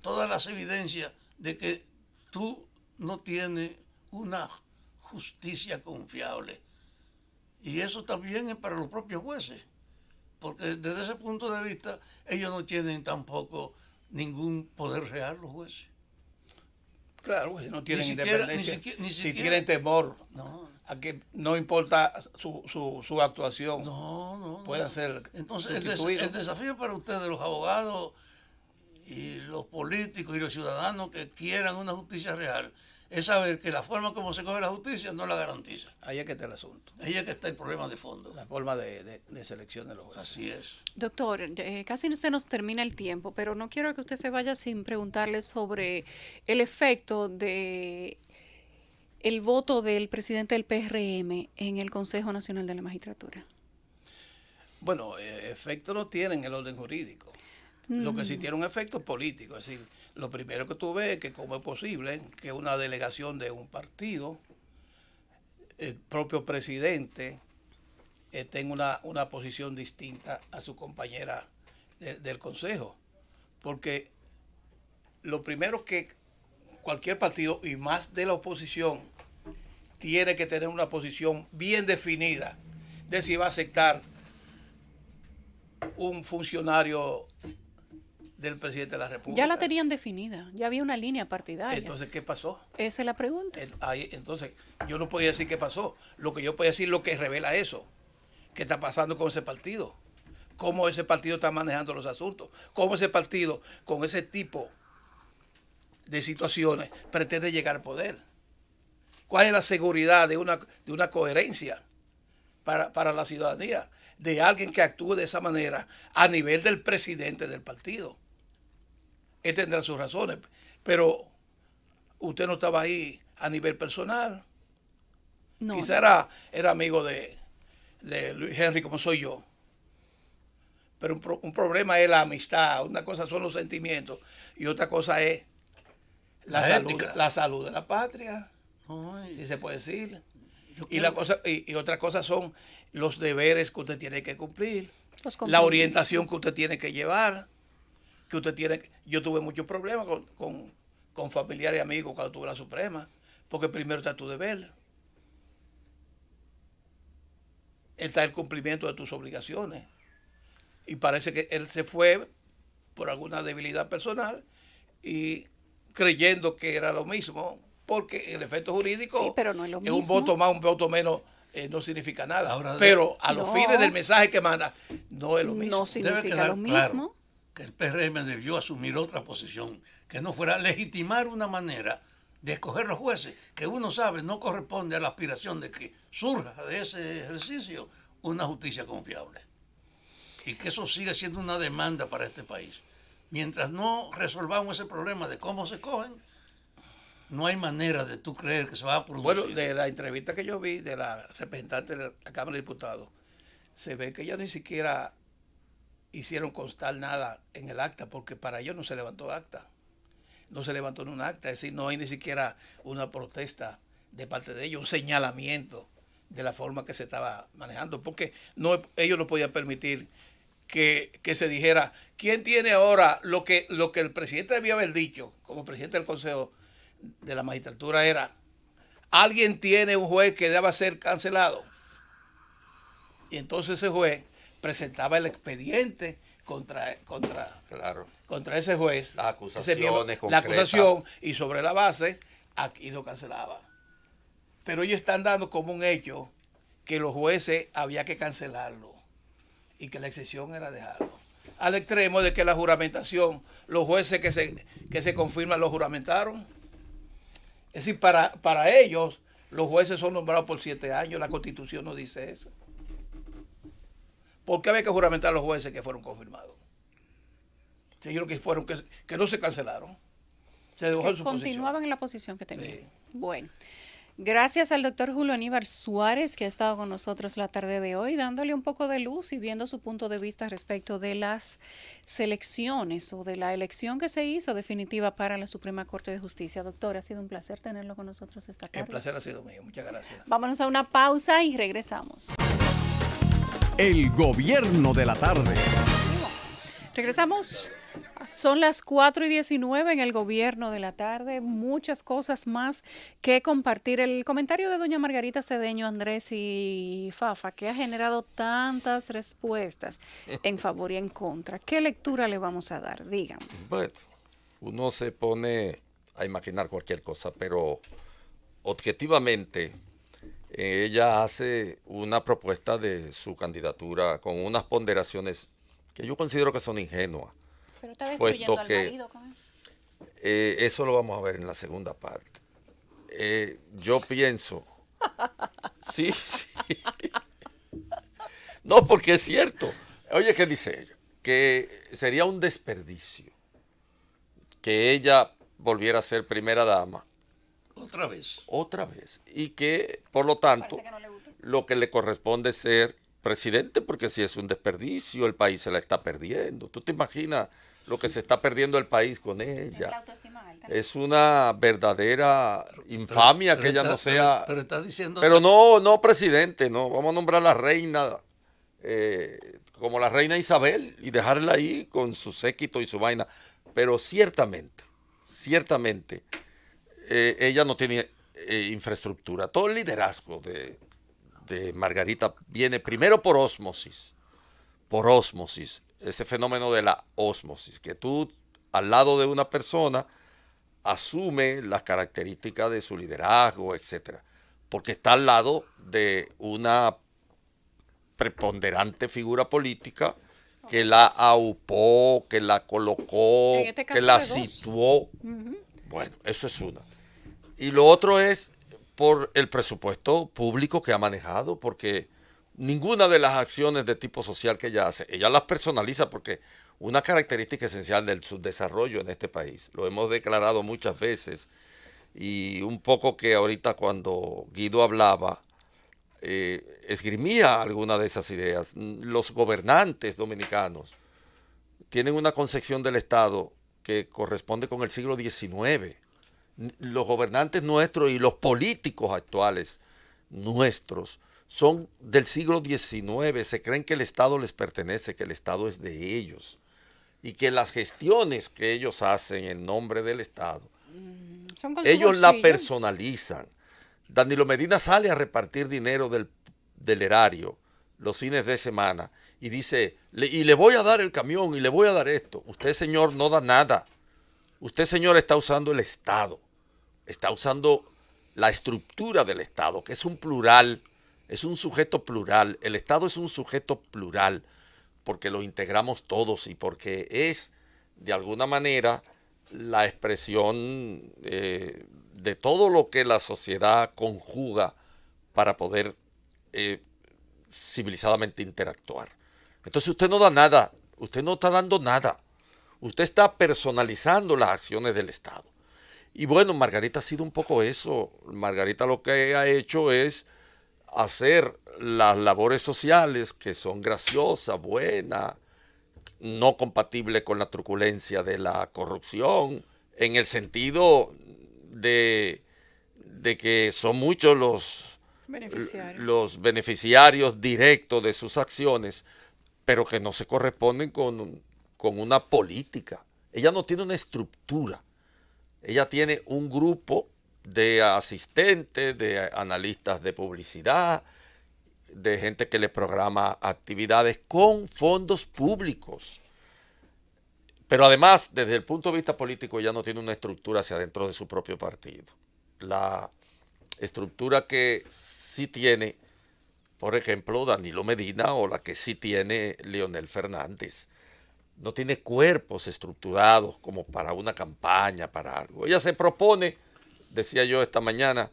todas las evidencias de que tú no tienes una justicia confiable. Y eso también es para los propios jueces. Porque desde ese punto de vista, ellos no tienen tampoco ningún poder real, los jueces. Claro, si no tienen Ni siquiera- independencia, ni si siquiera- tienen temor No. a que no importa su actuación, No. puedan ser Entonces, sustituidos. el desafío para ustedes, los abogados y los políticos y los ciudadanos que quieran una justicia real, es saber que la forma como se coge la justicia no la garantiza. Ahí es que está el asunto, Ahí es que está el problema de fondo. la forma de selección de los jueces. Así es. Doctor, casi se nos termina el tiempo, pero no quiero que usted se vaya sin preguntarle sobre el efecto de el voto del presidente del PRM en el Consejo Nacional de la Magistratura. Bueno, efecto no tiene en el orden jurídico. Lo que sí tiene un efecto político. Es decir, lo primero que tú ves es que cómo es posible que una delegación de un partido, el propio presidente, esté en una posición distinta a su compañera del Consejo. Porque lo primero que cualquier partido, y más de la oposición, tiene que tener una posición bien definida de si va a aceptar un funcionario del presidente de la República. Ya la tenían definida, ya había una línea partidaria. Entonces, ¿qué pasó? Esa es la pregunta. Entonces, yo no podía decir qué pasó. Lo que yo podía decir, lo que revela eso. ¿Qué está pasando con ese partido? ¿Cómo ese partido está manejando los asuntos? ¿Cómo ese partido, con ese tipo de situaciones, pretende llegar al poder? ¿Cuál es la seguridad de una coherencia para la ciudadanía? De alguien que actúe de esa manera a nivel del presidente del partido. Él tendrá sus razones, pero usted no estaba ahí a nivel personal. No, Quizá era amigo de Luis Henry como soy yo. Pero un problema es la amistad, una cosa son los sentimientos y otra cosa es La ética. la salud de la patria, Ay, si se puede decir. yo Y, y otra cosa son los deberes que usted tiene que cumplir, los la compromisos. orientación que usted tiene que llevar, que usted tiene. Yo tuve muchos problemas con familiares y amigos cuando tuve la Suprema, porque primero está tu deber, está el cumplimiento de tus obligaciones. Y parece que él se fue por alguna debilidad personal y creyendo que era lo mismo, porque en el efecto jurídico Sí, pero no es lo un mismo. voto más, un voto menos, no significa nada. Ahora, pero a los no. fines del mensaje que manda, no es lo mismo. No Debe significa quedar lo mismo. claro que el PRM debió asumir otra posición, que no fuera legitimar una manera de escoger los jueces, que uno sabe no corresponde a la aspiración de que surja de ese ejercicio una justicia confiable. Y que eso sigue siendo una demanda para este país. Mientras no resolvamos ese problema de cómo se cogen, no hay manera de tú creer que se va a producir. Bueno, de la entrevista que yo vi de la representante de la Cámara de Diputados, se ve que ellos ni siquiera hicieron constar nada en el acta, porque para ellos no se levantó acta. No se levantó en un acta, es decir, no hay ni siquiera una protesta de parte de ellos, un señalamiento de la forma que se estaba manejando, porque ellos no podían permitir que se dijera, ¿quién tiene ahora lo que el presidente debía haber dicho como presidente del Consejo de la Magistratura era, alguien tiene un juez que deba ser cancelado? Y entonces ese juez presentaba el expediente contra ese juez, Las acusaciones ese miembro, la concretas. acusación, y sobre la base aquí lo cancelaba. Pero ellos están dando como un hecho que los jueces había que cancelarlo y que la excepción era dejarlo. Al extremo de que la juramentación, los jueces que se confirman lo juramentaron. Es decir, para ellos, los jueces son nombrados por 7 años, la Constitución no dice eso. ¿Por qué había que juramentar a los jueces que fueron confirmados? Si ellos que no se cancelaron. Se dejó en su Continuaban posición. en la posición que tenían. Sí. Bueno, gracias al doctor Julio Aníbal Suárez, que ha estado con nosotros la tarde de hoy, dándole un poco de luz y viendo su punto de vista respecto de las selecciones o de la elección que se hizo definitiva para la Suprema Corte de Justicia. Doctor, ha sido un placer tenerlo con nosotros esta tarde. El placer ha sido mío. Muchas gracias. Vámonos a una pausa y regresamos. El gobierno de la tarde. Regresamos. Son las 4:19 en el gobierno de la tarde. Muchas cosas más que compartir. El comentario de doña Margarita Cedeño, Andrés y Fafa, que ha generado tantas respuestas en favor y en contra. ¿Qué lectura le vamos a dar? Díganme. Bueno, uno se pone a imaginar cualquier cosa, pero objetivamente ella hace una propuesta de su candidatura con unas ponderaciones que yo considero que son ingenuas. Pero está destruyendo al marido con eso. Eso lo vamos a ver en la segunda parte. Yo pienso, sí. No, porque es cierto. Oye, ¿qué dice ella? Que sería un desperdicio que ella volviera a ser primera dama. Otra vez. Y que, por lo tanto, lo que le corresponde es ser presidente, porque si es un desperdicio, el país se la está perdiendo. ¿Tú te imaginas lo que se está perdiendo el país con ella? Es una verdadera infamia que ella no sea... Pero está diciendo... Pero no presidente, no. Vamos a nombrar a la reina como la reina Isabel y dejarla ahí con su séquito y su vaina. Pero ciertamente, ella no tiene infraestructura. Todo el liderazgo de Margarita viene primero por ósmosis, ese fenómeno de la ósmosis, que tú al lado de una persona asume las características de su liderazgo, etcétera, porque está al lado de una preponderante figura política que la aupó, que la colocó, En este caso que la de dos. situó. Bueno, eso es una. Y lo otro es por el presupuesto público que ha manejado, porque ninguna de las acciones de tipo social que ella hace, ella las personaliza, porque una característica esencial del subdesarrollo en este país, lo hemos declarado muchas veces, y un poco que ahorita cuando Guido hablaba, esgrimía alguna de esas ideas. Los gobernantes dominicanos tienen una concepción del Estado que corresponde con el siglo XIX. Los gobernantes nuestros y los políticos actuales nuestros son del siglo XIX, se creen que el Estado les pertenece, que el Estado es de ellos y que las gestiones que ellos hacen en nombre del Estado, Son con su ellos la bolsillo. personalizan. Danilo Medina sale a repartir dinero del erario los fines de semana y dice, y le voy a dar el camión y le voy a dar esto. Usted, señor, no da nada. Usted, señor, está usando el Estado, está usando la estructura del Estado, que es un plural es un sujeto plural. El Estado es un sujeto plural porque lo integramos todos y porque es, de alguna manera, la expresión de todo lo que la sociedad conjuga para poder civilizadamente interactuar. Entonces usted no da nada, usted no está dando nada. Usted está personalizando las acciones del Estado. Y bueno, Margarita ha sido un poco eso. Margarita lo que ha hecho es hacer las labores sociales que son graciosas, buenas, no compatibles con la truculencia de la corrupción, en el sentido de que son muchos los beneficiarios directos de sus acciones, pero que no se corresponden con una política. Ella no tiene una estructura. Ella tiene un grupo de asistentes, de analistas de publicidad, de gente que le programa actividades con fondos públicos. Pero además, desde el punto de vista político, ella no tiene una estructura hacia dentro de su propio partido. La estructura que sí tiene, por ejemplo, Danilo Medina, o la que sí tiene Leonel Fernández, no tiene cuerpos estructurados como para una campaña, para algo. Ella se propone, decía yo esta mañana,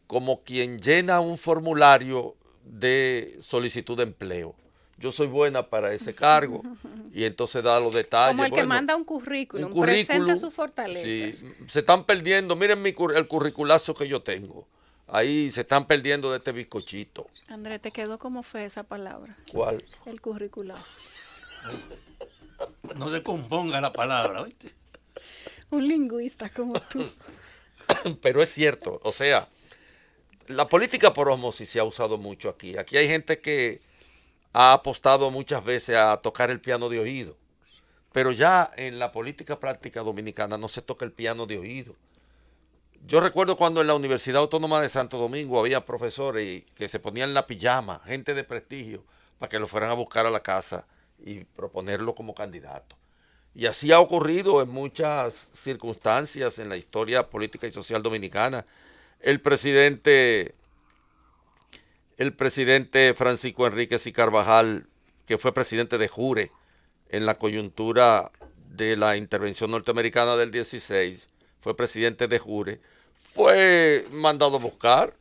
como quien llena un formulario de solicitud de empleo. Yo soy buena para ese cargo y entonces da los detalles. Como el que manda un currículum, presenta sus fortalezas. Sí, se están perdiendo, miren el curriculazo que yo tengo. Ahí se están perdiendo de este bizcochito. Andrés, te quedó como fe esa palabra. ¿Cuál? El curriculazo. No se componga la palabra, ¿oíste? Un lingüista como tú. Pero es cierto, o sea, la política por ósmosis se ha usado mucho aquí. Aquí hay gente que ha apostado muchas veces a tocar el piano de oído, pero ya en la política práctica dominicana no se toca el piano de oído. Yo recuerdo cuando en la Universidad Autónoma de Santo Domingo había profesores que se ponían la pijama, gente de prestigio, para que lo fueran a buscar a la casa y proponerlo como candidato. Y así ha ocurrido en muchas circunstancias en la historia política y social dominicana. El presidente Francisco Enríquez y Carvajal, que fue presidente de Jure en la coyuntura de la intervención norteamericana del 16, fue presidente de Jure, fue mandado a buscar.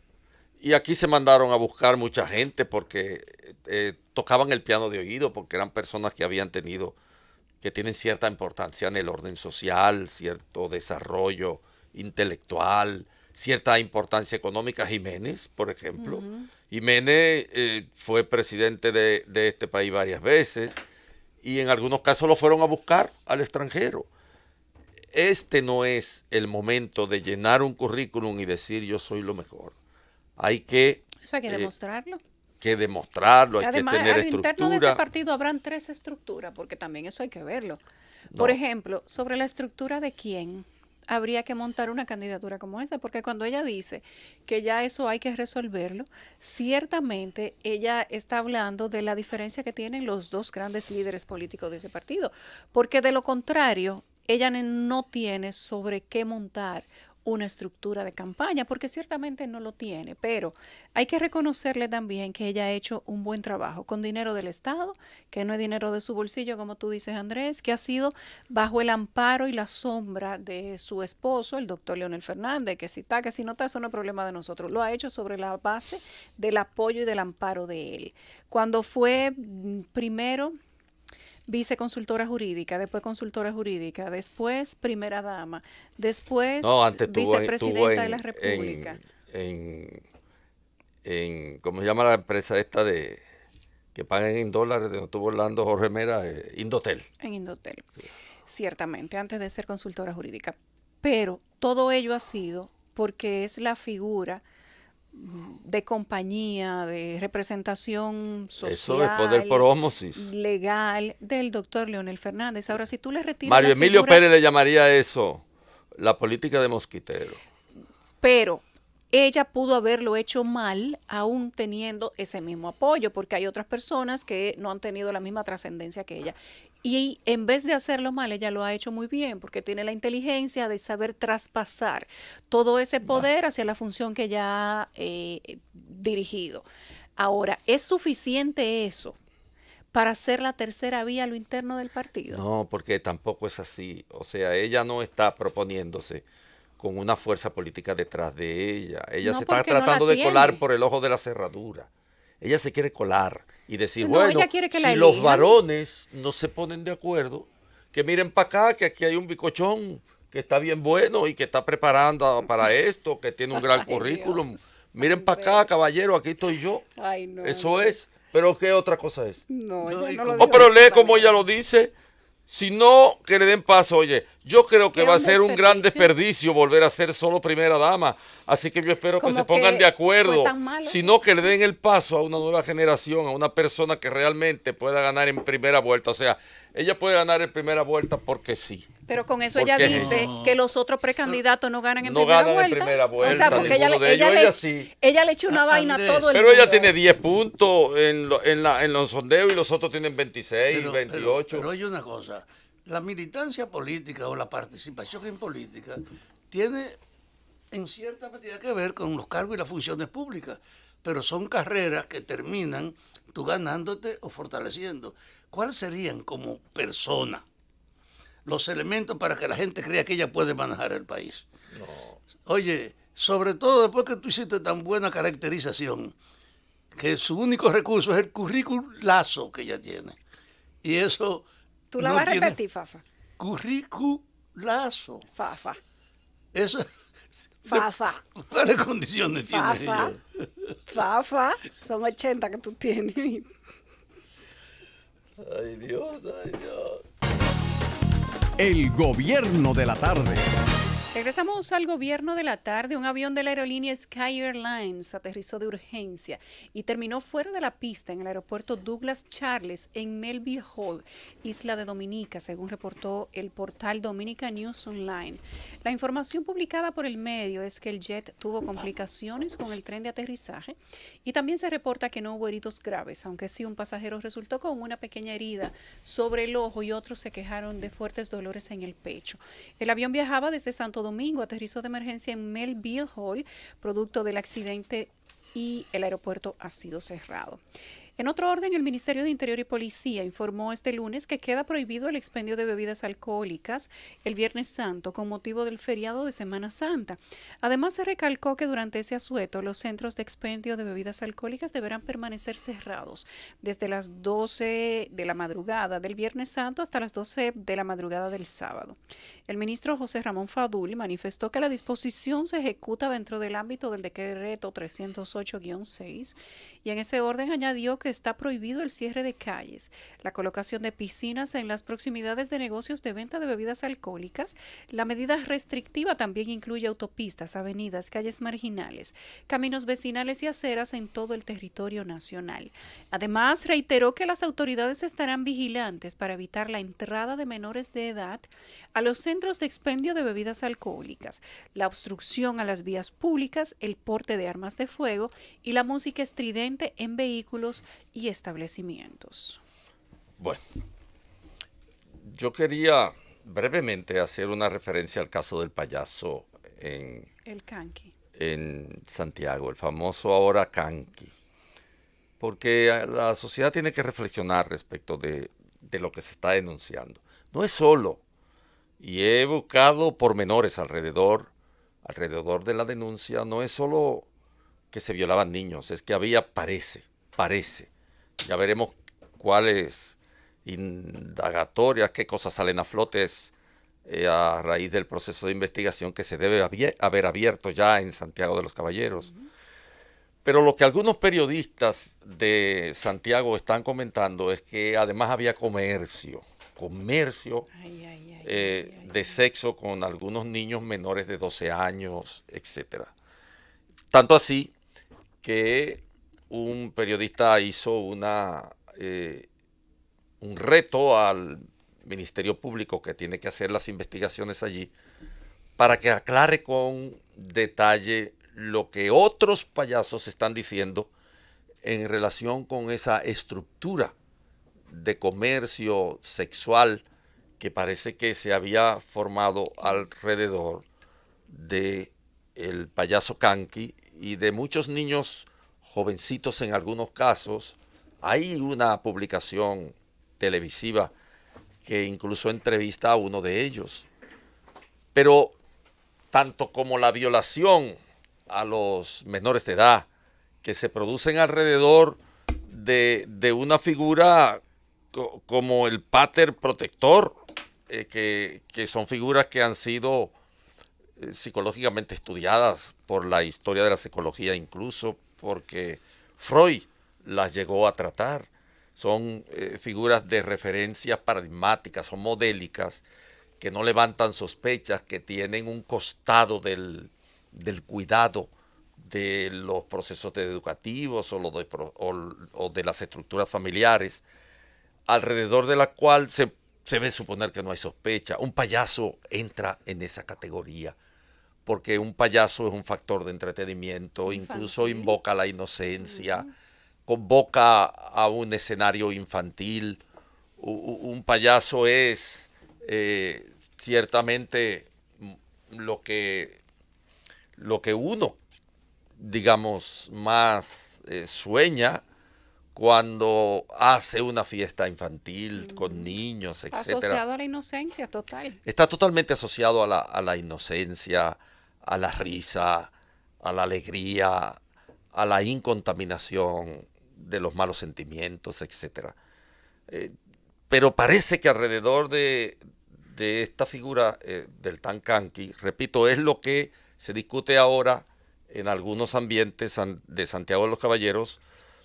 Y aquí se mandaron a buscar mucha gente porque tocaban el piano de oído, porque eran personas que tienen cierta importancia en el orden social, cierto desarrollo intelectual, cierta importancia económica. Jiménez, por ejemplo. Jiménez fue presidente de este país varias veces y en algunos casos lo fueron a buscar al extranjero. Este no es el momento de llenar un currículum y decir yo soy lo mejor. Eso hay que demostrarlo. Además, hay que tener estructura. Al interno de ese partido habrán 3 estructuras, porque también eso hay que verlo. Por ejemplo, sobre la estructura de quién habría que montar una candidatura como esa, porque cuando ella dice que ya eso hay que resolverlo, ciertamente ella está hablando de la diferencia que tienen los 2 grandes líderes políticos de ese partido, porque de lo contrario, ella no tiene sobre qué montar una estructura de campaña, porque ciertamente no lo tiene, pero hay que reconocerle también que ella ha hecho un buen trabajo con dinero del Estado, que no es dinero de su bolsillo, como tú dices, Andrés, que ha sido bajo el amparo y la sombra de su esposo, el doctor Leonel Fernández, que si está, que si no está, eso no es problema de nosotros. Lo ha hecho sobre la base del apoyo y del amparo de él. Cuando fue primero viceconsultora jurídica, después consultora jurídica, después primera dama, después vicepresidenta de la República. ¿Cómo se llama la empresa esta que pagan en dólares? De donde estuvo hablando Jorge Mera, Indotel. En Indotel, sí. Ciertamente, antes de ser consultora jurídica. Pero todo ello ha sido porque es la figura de compañía, de representación social, eso es poder por ósmosis, legal, del doctor Leonel Fernández. Ahora, si tú le retiras Mario Emilio Pérez le llamaría eso la política de mosquitero. Pero ella pudo haberlo hecho mal aún teniendo ese mismo apoyo, porque hay otras personas que no han tenido la misma trascendencia que ella. Y en vez de hacerlo mal, ella lo ha hecho muy bien, porque tiene la inteligencia de saber traspasar todo ese poder hacia la función que ella ha dirigido. Ahora, ¿es suficiente eso para hacer la tercera vía a lo interno del partido? No, porque tampoco es así. O sea, ella no está proponiéndose con una fuerza política detrás de ella. Ella No, se está porque no la tratando de tiene. colar por el ojo de la cerradura. Ella se quiere colar y decir, No, bueno, ella quiere que la si los elijan. varones no se ponen de acuerdo, que miren para acá, que aquí hay un bicochón que está bien bueno y que está preparando para esto, que tiene un gran Ay, currículum. Dios. Miren para acá, caballero, aquí estoy yo. Ay, no. Eso es. Pero ¿qué otra cosa es? No, No, ella y no lo como- Oh, dijo pero de esa lee como manera. ella lo dice. Si no, que le den paso. Oye, yo creo que ¿Qué va a un ser un gran desperdicio? desperdicio volver a ser solo primera dama. Así que yo espero que Como se pongan que de acuerdo. fue tan malo. Sino que le den el paso a una nueva generación, a una persona que realmente pueda ganar en primera vuelta. O sea, ella puede ganar en primera vuelta porque sí. Pero con eso ¿Por ella qué? dice que los otros precandidatos no ganan en No primera ganan en vuelta. primera O sea, vuelta, porque ella, ninguno de ellos. Ella sí. ella le echa una vaina a Andrés, todo el Pero mundo. ella tiene 10 puntos en los sondeos y los otros tienen 26, 28. Pero oye una cosa, la militancia política o la participación en política tiene en cierta medida que ver con los cargos y las funciones públicas, pero son carreras que terminan tú ganándote o fortaleciendo. ¿Cuáles serían como persona los elementos para que la gente crea que ella puede manejar el país? Oye, sobre todo después que tú hiciste tan buena caracterización, que su único recurso es el curriculazo que ella tiene. Y eso... ¿Tú la no vas a tiene repetir, Fafa? Curriculazo. Fafa. Eso... Fafa. ¿Cuáles condiciones tiene Fafa. ella? Fafa. Son 80 que tú tienes. Ay, Dios, ay, Dios. El gobierno de la tarde. Regresamos al gobierno de la tarde. Un avión de la aerolínea Sky Airlines aterrizó de urgencia y terminó fuera de la pista en el aeropuerto Douglas Charles en Melville Hall, isla de Dominica, según reportó el portal Dominica News Online. La información publicada por el medio es que el jet tuvo complicaciones con el tren de aterrizaje y también se reporta que no hubo heridos graves, aunque sí un pasajero resultó con una pequeña herida sobre el ojo y otros se quejaron de fuertes dolores en el pecho. El avión viajaba desde Santo Domingo, aterrizó de emergencia en Melville Hall, producto del accidente, y el aeropuerto ha sido cerrado. En otro orden, el Ministerio de Interior y Policía informó este lunes que queda prohibido el expendio de bebidas alcohólicas el Viernes Santo con motivo del feriado de Semana Santa. Además, se recalcó que durante ese asueto los centros de expendio de bebidas alcohólicas deberán permanecer cerrados desde las 12 de la madrugada del Viernes Santo hasta las 12 de la madrugada del sábado. El ministro José Ramón Fadul manifestó que la disposición se ejecuta dentro del ámbito del decreto 308-6 y en ese orden añadió que está prohibido el cierre de calles, la colocación de piscinas en las proximidades de negocios de venta de bebidas alcohólicas. La medida restrictiva también incluye autopistas, avenidas, calles marginales, caminos vecinales y aceras en todo el territorio nacional. Además, reiteró que las autoridades estarán vigilantes para evitar la entrada de menores de edad a los centros de expendio de bebidas alcohólicas, la obstrucción a las vías públicas, el porte de armas de fuego y la música estridente en vehículos y establecimientos. Bueno, yo quería brevemente hacer una referencia al caso del payaso El canqui. en Santiago, el famoso ahora canqui, porque la sociedad tiene que reflexionar respecto de lo que se está denunciando. No es solo, y he buscado pormenores alrededor de la denuncia, no es solo que se violaban niños, es que había, parece, ya veremos cuáles indagatorias, qué cosas salen a flotes a raíz del proceso de investigación que se debe haber abierto ya en Santiago de los Caballeros. Pero lo que algunos periodistas de Santiago están comentando es que además había comercio de sexo con algunos niños menores de 12 años, etc. Tanto así que un periodista hizo un reto al Ministerio Público que tiene que hacer las investigaciones allí para que aclare con detalle lo que otros payasos están diciendo en relación con esa estructura de comercio sexual que parece que se había formado alrededor de el payaso canqui y de muchos niños jovencitos en algunos casos. Hay una publicación televisiva que incluso entrevista a uno de ellos. Pero tanto como la violación a los menores de edad que se producen alrededor de una figura como el pater protector, que son figuras que han sido psicológicamente estudiadas por la historia de la psicología, incluso porque Freud las llegó a tratar. Son figuras de referencia paradigmáticas o modélicas que no levantan sospechas, que tienen un costado del cuidado de los procesos educativos o de las estructuras familiares, alrededor de la cual se debe suponer que no hay sospecha. Un payaso entra en esa categoría, porque un payaso es un factor de entretenimiento, incluso invoca la inocencia, convoca a un escenario infantil. Un payaso es ciertamente lo que uno, digamos, más sueña cuando hace una fiesta infantil con niños, etc. Asociado a la inocencia total. Está totalmente asociado a la inocencia, a la risa, a la alegría, a la incontaminación de los malos sentimientos, etc. Pero parece que alrededor de esta figura del Tan Canqui, repito, es lo que se discute ahora en algunos ambientes de Santiago de los Caballeros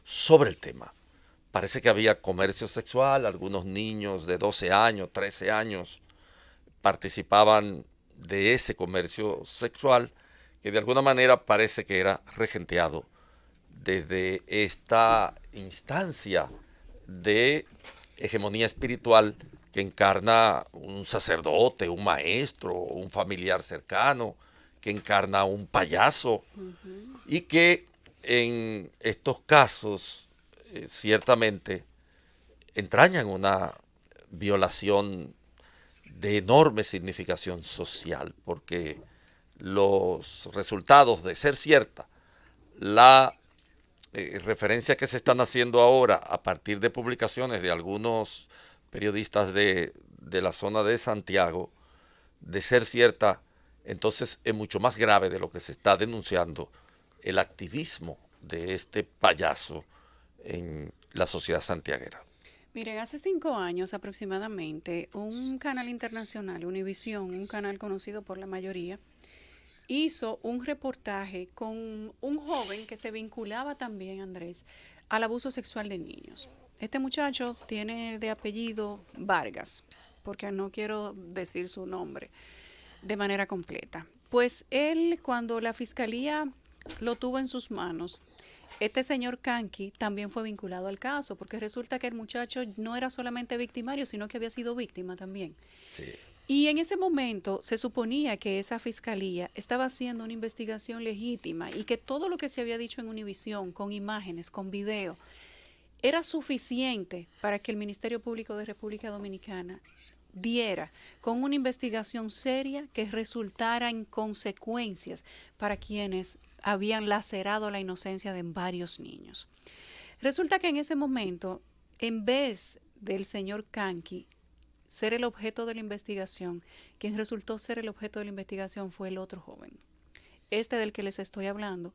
sobre el tema. Parece que había comercio sexual, algunos niños de 12 años, 13 años participaban de ese comercio sexual, que de alguna manera parece que era regenteado desde esta instancia de hegemonía espiritual que encarna un sacerdote, un maestro, un familiar cercano, que encarna un payaso, y que en estos casos ciertamente entrañan una violación de enorme significación social, porque los resultados, de ser cierta la referencia que se están haciendo ahora a partir de publicaciones de algunos periodistas de la zona de Santiago, de ser cierta, entonces es mucho más grave de lo que se está denunciando el activismo de este payaso en la sociedad santiaguera. Miren, hace 5 años aproximadamente, un canal internacional, Univisión, un canal conocido por la mayoría, hizo un reportaje con un joven que se vinculaba también, Andrés, al abuso sexual de niños. Este muchacho tiene de apellido Vargas, porque no quiero decir su nombre de manera completa. Pues él, cuando la fiscalía lo tuvo en sus manos, este señor Canqui también fue vinculado al caso, porque resulta que el muchacho no era solamente victimario, sino que había sido víctima también. Sí. Y en ese momento se suponía que esa fiscalía estaba haciendo una investigación legítima y que todo lo que se había dicho en Univisión, con imágenes, con video, era suficiente para que el Ministerio Público de República Dominicana diera con una investigación seria que resultara en consecuencias para quienes habían lacerado la inocencia de varios niños. Resulta que en ese momento, en vez del señor Canqui ser el objeto de la investigación, quien resultó ser el objeto de la investigación fue el otro joven, este del que les estoy hablando,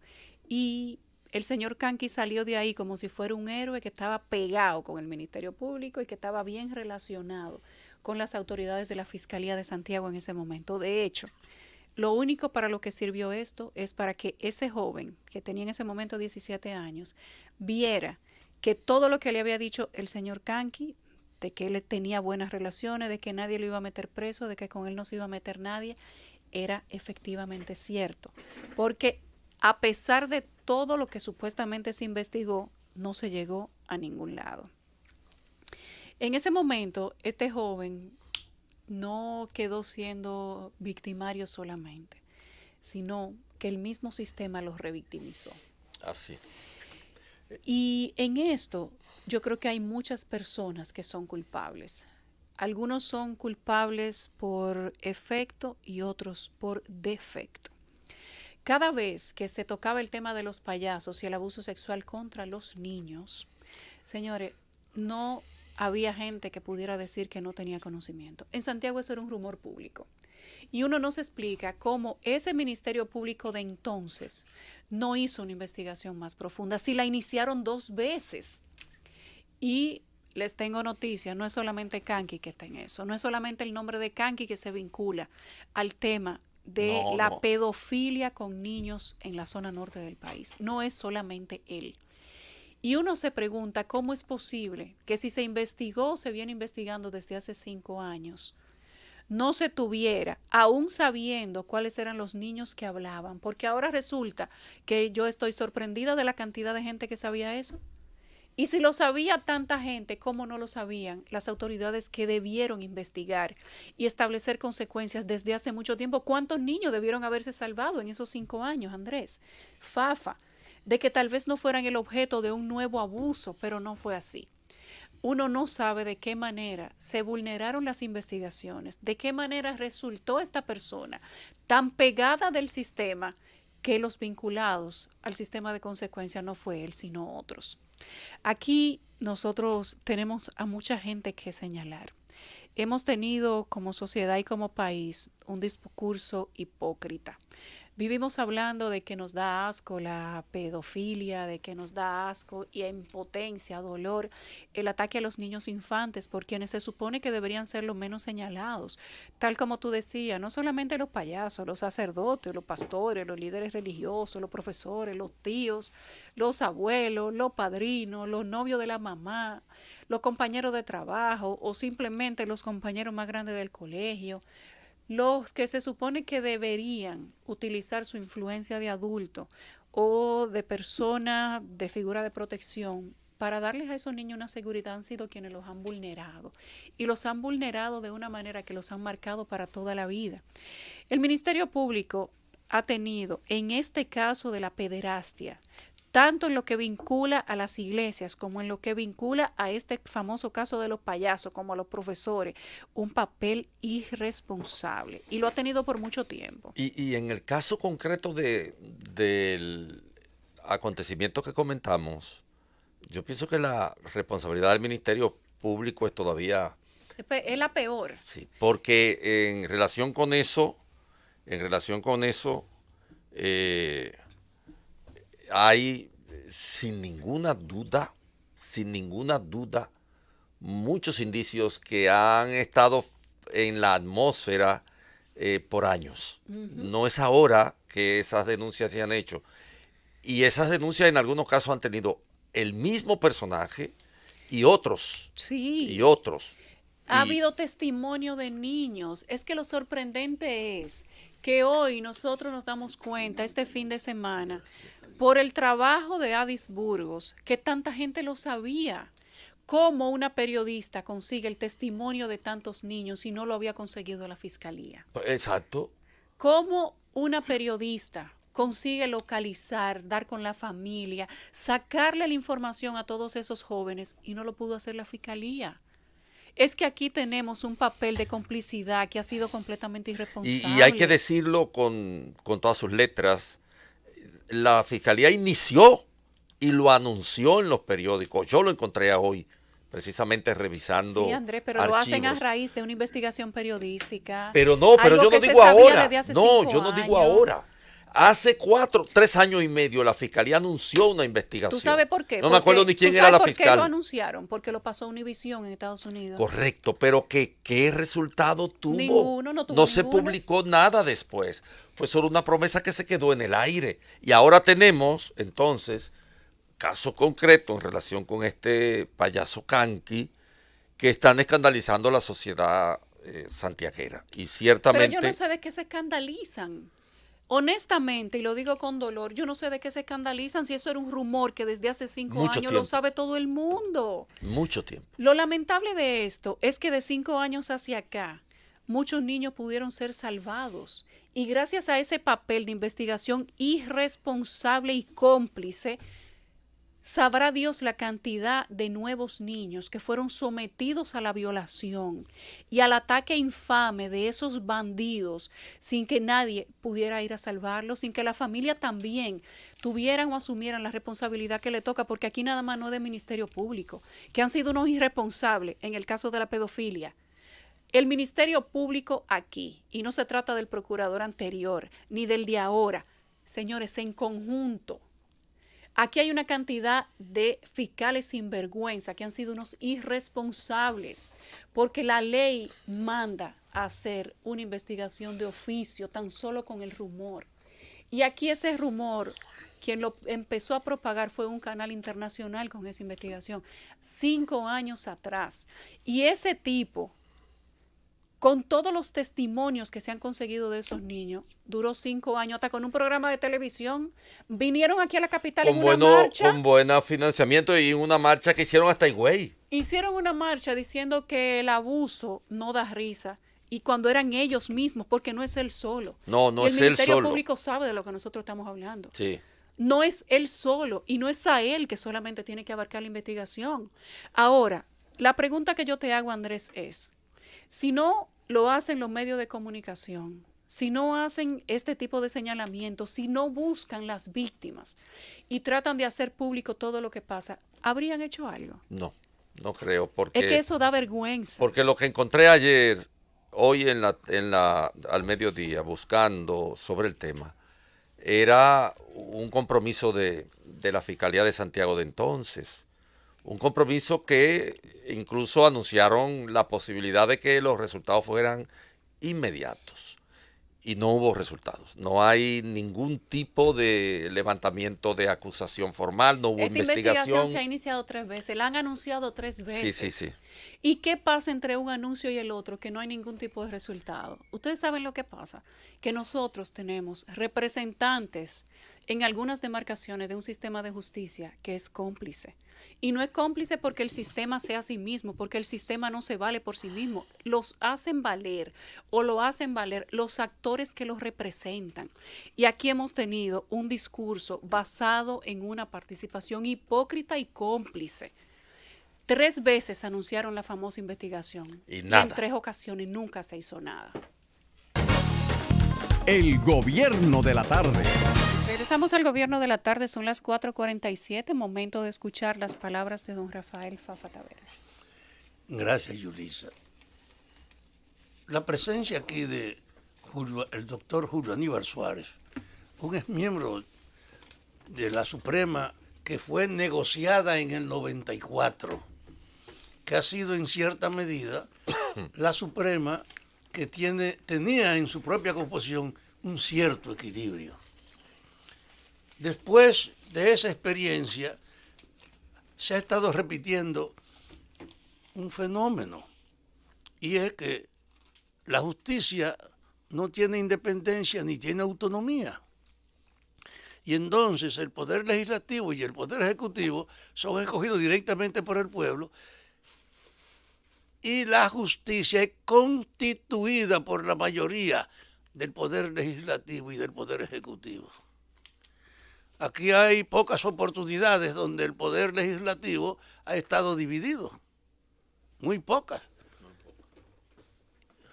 y el señor Canqui salió de ahí como si fuera un héroe que estaba pegado con el Ministerio Público y que estaba bien relacionado con las autoridades de la Fiscalía de Santiago en ese momento. De hecho, lo único para lo que sirvió esto es para que ese joven, que tenía en ese momento 17 años, viera que todo lo que le había dicho el señor Canqui, de que él tenía buenas relaciones, de que nadie lo iba a meter preso, de que con él no se iba a meter nadie, era efectivamente cierto. Porque a pesar de todo lo que supuestamente se investigó, no se llegó a ningún lado. En ese momento, este joven no quedó siendo victimario solamente, sino que el mismo sistema los revictimizó. Así. Y en esto, yo creo que hay muchas personas que son culpables. Algunos son culpables por efecto y otros por defecto. cada vez que se tocaba el tema de los payasos y el abuso sexual contra los niños, señores, no había gente que pudiera decir que no tenía conocimiento. En Santiago eso era un rumor público. Y uno no se explica cómo ese Ministerio Público de entonces no hizo una investigación más profunda, si la iniciaron 2 veces. Y les tengo noticias, no es solamente Kanki que está en eso, no es solamente el nombre de Kanki que se vincula al tema de la pedofilia con niños en la zona norte del país. No es solamente él. Y uno se pregunta cómo es posible que si se investigó, se viene investigando desde hace 5 años, no se tuviera, aún sabiendo cuáles eran los niños que hablaban, porque ahora resulta que yo estoy sorprendida de la cantidad de gente que sabía eso. Y si lo sabía tanta gente, ¿cómo no lo sabían las autoridades que debieron investigar y establecer consecuencias desde hace mucho tiempo? ¿Cuántos niños debieron haberse salvado en esos 5 años, Andrés? Fafa, de que tal vez no fueran el objeto de un nuevo abuso, pero no fue así. Uno no sabe de qué manera se vulneraron las investigaciones, de qué manera resultó esta persona tan pegada del sistema que los vinculados al sistema de consecuencia no fue él, sino otros. Aquí nosotros tenemos a mucha gente que señalar. Hemos tenido como sociedad y como país un discurso hipócrita. Vivimos hablando de que nos da asco la pedofilia, de que nos da asco y impotencia, dolor, el ataque a los niños infantes por quienes se supone que deberían ser los menos señalados. Tal como tú decías, no solamente los payasos, los sacerdotes, los pastores, los líderes religiosos, los profesores, los tíos, los abuelos, los padrinos, los novios de la mamá, los compañeros de trabajo o simplemente los compañeros más grandes del colegio. Los que se supone que deberían utilizar su influencia de adulto o de persona, de figura de protección, para darles a esos niños una seguridad, han sido quienes los han vulnerado. Y los han vulnerado de una manera que los han marcado para toda la vida. El Ministerio Público ha tenido, en este caso de la pederastia, tanto en lo que vincula a las iglesias como en lo que vincula a este famoso caso de los payasos, como a los profesores, un papel irresponsable. Y lo ha tenido por mucho tiempo. Y en el caso concreto del acontecimiento que comentamos, yo pienso que la responsabilidad del Ministerio Público es todavía... Es la peor. Sí, porque en relación con eso, hay sin ninguna duda, muchos indicios que han estado en la atmósfera por años. No es ahora que esas denuncias se han hecho. Y esas denuncias en algunos casos han tenido el mismo personaje y otros. Sí. Y otros. Ha habido testimonio de niños. Es que lo sorprendente es que hoy nosotros nos damos cuenta, este fin de semana, por el trabajo de Adis Burgos, que tanta gente lo sabía. ¿Cómo una periodista consigue el testimonio de tantos niños y no lo había conseguido la fiscalía? Exacto. ¿Cómo una periodista consigue localizar, dar con la familia, sacarle la información a todos esos jóvenes y no lo pudo hacer la fiscalía? Es que aquí tenemos un papel de complicidad que ha sido completamente irresponsable. Y hay que decirlo con todas sus letras. La fiscalía inició y lo anunció en los periódicos. Yo lo encontré hoy, precisamente revisando. Sí, Andrés, pero archivos. lo hacen a raíz de una investigación periodística. Pero no, pero yo no digo ahora. No, yo no digo ahora. Hace 3 años y medio la fiscalía anunció una investigación. ¿Tú sabes por qué? No me acuerdo ni quién era la fiscal. ¿Por qué lo anunciaron? Porque lo pasó Univision en Estados Unidos. Correcto, pero ¿qué resultado tuvo? Ninguno, no tuvo No se ninguno. publicó nada después. Fue solo una promesa que se quedó en el aire. Y ahora tenemos, entonces, caso concreto en relación con este payaso Kanki, que están escandalizando a la sociedad santiaguera. Y ciertamente... Pero yo no sé de qué se escandalizan. Honestamente, y lo digo con dolor, yo no sé de qué se escandalizan si eso era un rumor que desde hace 5 años tiempo. lo sabe todo el mundo. Mucho tiempo. Lo lamentable de esto es que de 5 años hacia acá, muchos niños pudieron ser salvados. Y gracias a ese papel de investigación irresponsable y cómplice, Sabrá Dios la cantidad de nuevos niños que fueron sometidos a la violación y al ataque infame de esos bandidos sin que nadie pudiera ir a salvarlos, sin que la familia también tuvieran o asumieran la responsabilidad que le toca, porque aquí nada más no es del Ministerio Público, que han sido unos irresponsables en el caso de la pedofilia. El Ministerio Público aquí, y no se trata del procurador anterior ni del de ahora, señores, en conjunto. Aquí hay una cantidad de fiscales sinvergüenza que han sido unos irresponsables, porque la ley manda a hacer una investigación de oficio tan solo con el rumor. Y aquí ese rumor, quien lo empezó a propagar fue un canal internacional con esa investigación, 5 años atrás. Y ese tipo, con todos los testimonios que se han conseguido de esos niños, duró 5 años, hasta con un programa de televisión. Vinieron aquí a la capital en una marcha. Con buen financiamiento y una marcha que hicieron hasta Higüey. Hicieron una marcha diciendo que el abuso no da risa. Y cuando eran ellos mismos, porque no es él solo. No es él solo. El Ministerio Público sabe de lo que nosotros estamos hablando. Sí. No es él solo y no es a él que solamente tiene que abarcar la investigación. Ahora, la pregunta que yo te hago, Andrés, es, si no lo hacen los medios de comunicación, si no hacen este tipo de señalamientos, si no buscan las víctimas y tratan de hacer público todo lo que pasa, ¿habrían hecho algo? No creo, porque es que eso da vergüenza. Porque lo que encontré ayer, hoy al mediodía, buscando sobre el tema, era un compromiso de la Fiscalía de Santiago de entonces. Un compromiso que incluso anunciaron la posibilidad de que los resultados fueran inmediatos. Y no hubo resultados. No hay ningún tipo de levantamiento de acusación formal, no hubo investigación. Esta investigación se ha iniciado 3 veces, la han anunciado 3 veces. Sí. ¿Y qué pasa entre un anuncio y el otro? Que no hay ningún tipo de resultado. Ustedes saben lo que pasa, que nosotros tenemos representantes en algunas demarcaciones de un sistema de justicia que es cómplice. Y no es cómplice porque el sistema sea a sí mismo, porque el sistema no se vale por sí mismo. Los hacen valer o lo hacen valer los actores que los representan. Y aquí hemos tenido un discurso basado en una participación hipócrita y cómplice. 3 veces anunciaron la famosa investigación. Y nada. En 3 ocasiones nunca se hizo nada. El gobierno de la tarde. Regresamos al gobierno de la tarde, son las 4:47, momento de escuchar las palabras de don Rafael Fafa Taveras. Gracias, Yulisa. La presencia aquí de el doctor Julio Aníbal Suárez, un exmiembro de la Suprema que fue negociada en el 94, que ha sido en cierta medida la Suprema que tenía en su propia composición un cierto equilibrio. Después de esa experiencia se ha estado repitiendo un fenómeno, y es que la justicia no tiene independencia ni tiene autonomía. Y entonces el Poder Legislativo y el Poder Ejecutivo son escogidos directamente por el pueblo, y la justicia es constituida por la mayoría del Poder Legislativo y del Poder Ejecutivo. Aquí hay pocas oportunidades donde el Poder Legislativo ha estado dividido, muy pocas.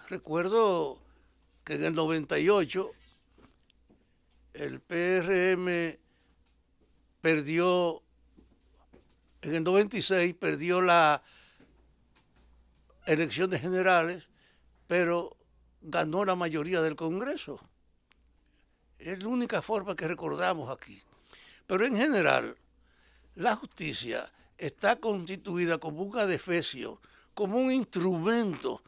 Recuerdo que en el 98 el PRM perdió, en el 96 perdió las elecciones generales, pero ganó la mayoría del Congreso. Es la única forma que recordamos aquí. Pero en general, la justicia está constituida como un adefesio, como un instrumento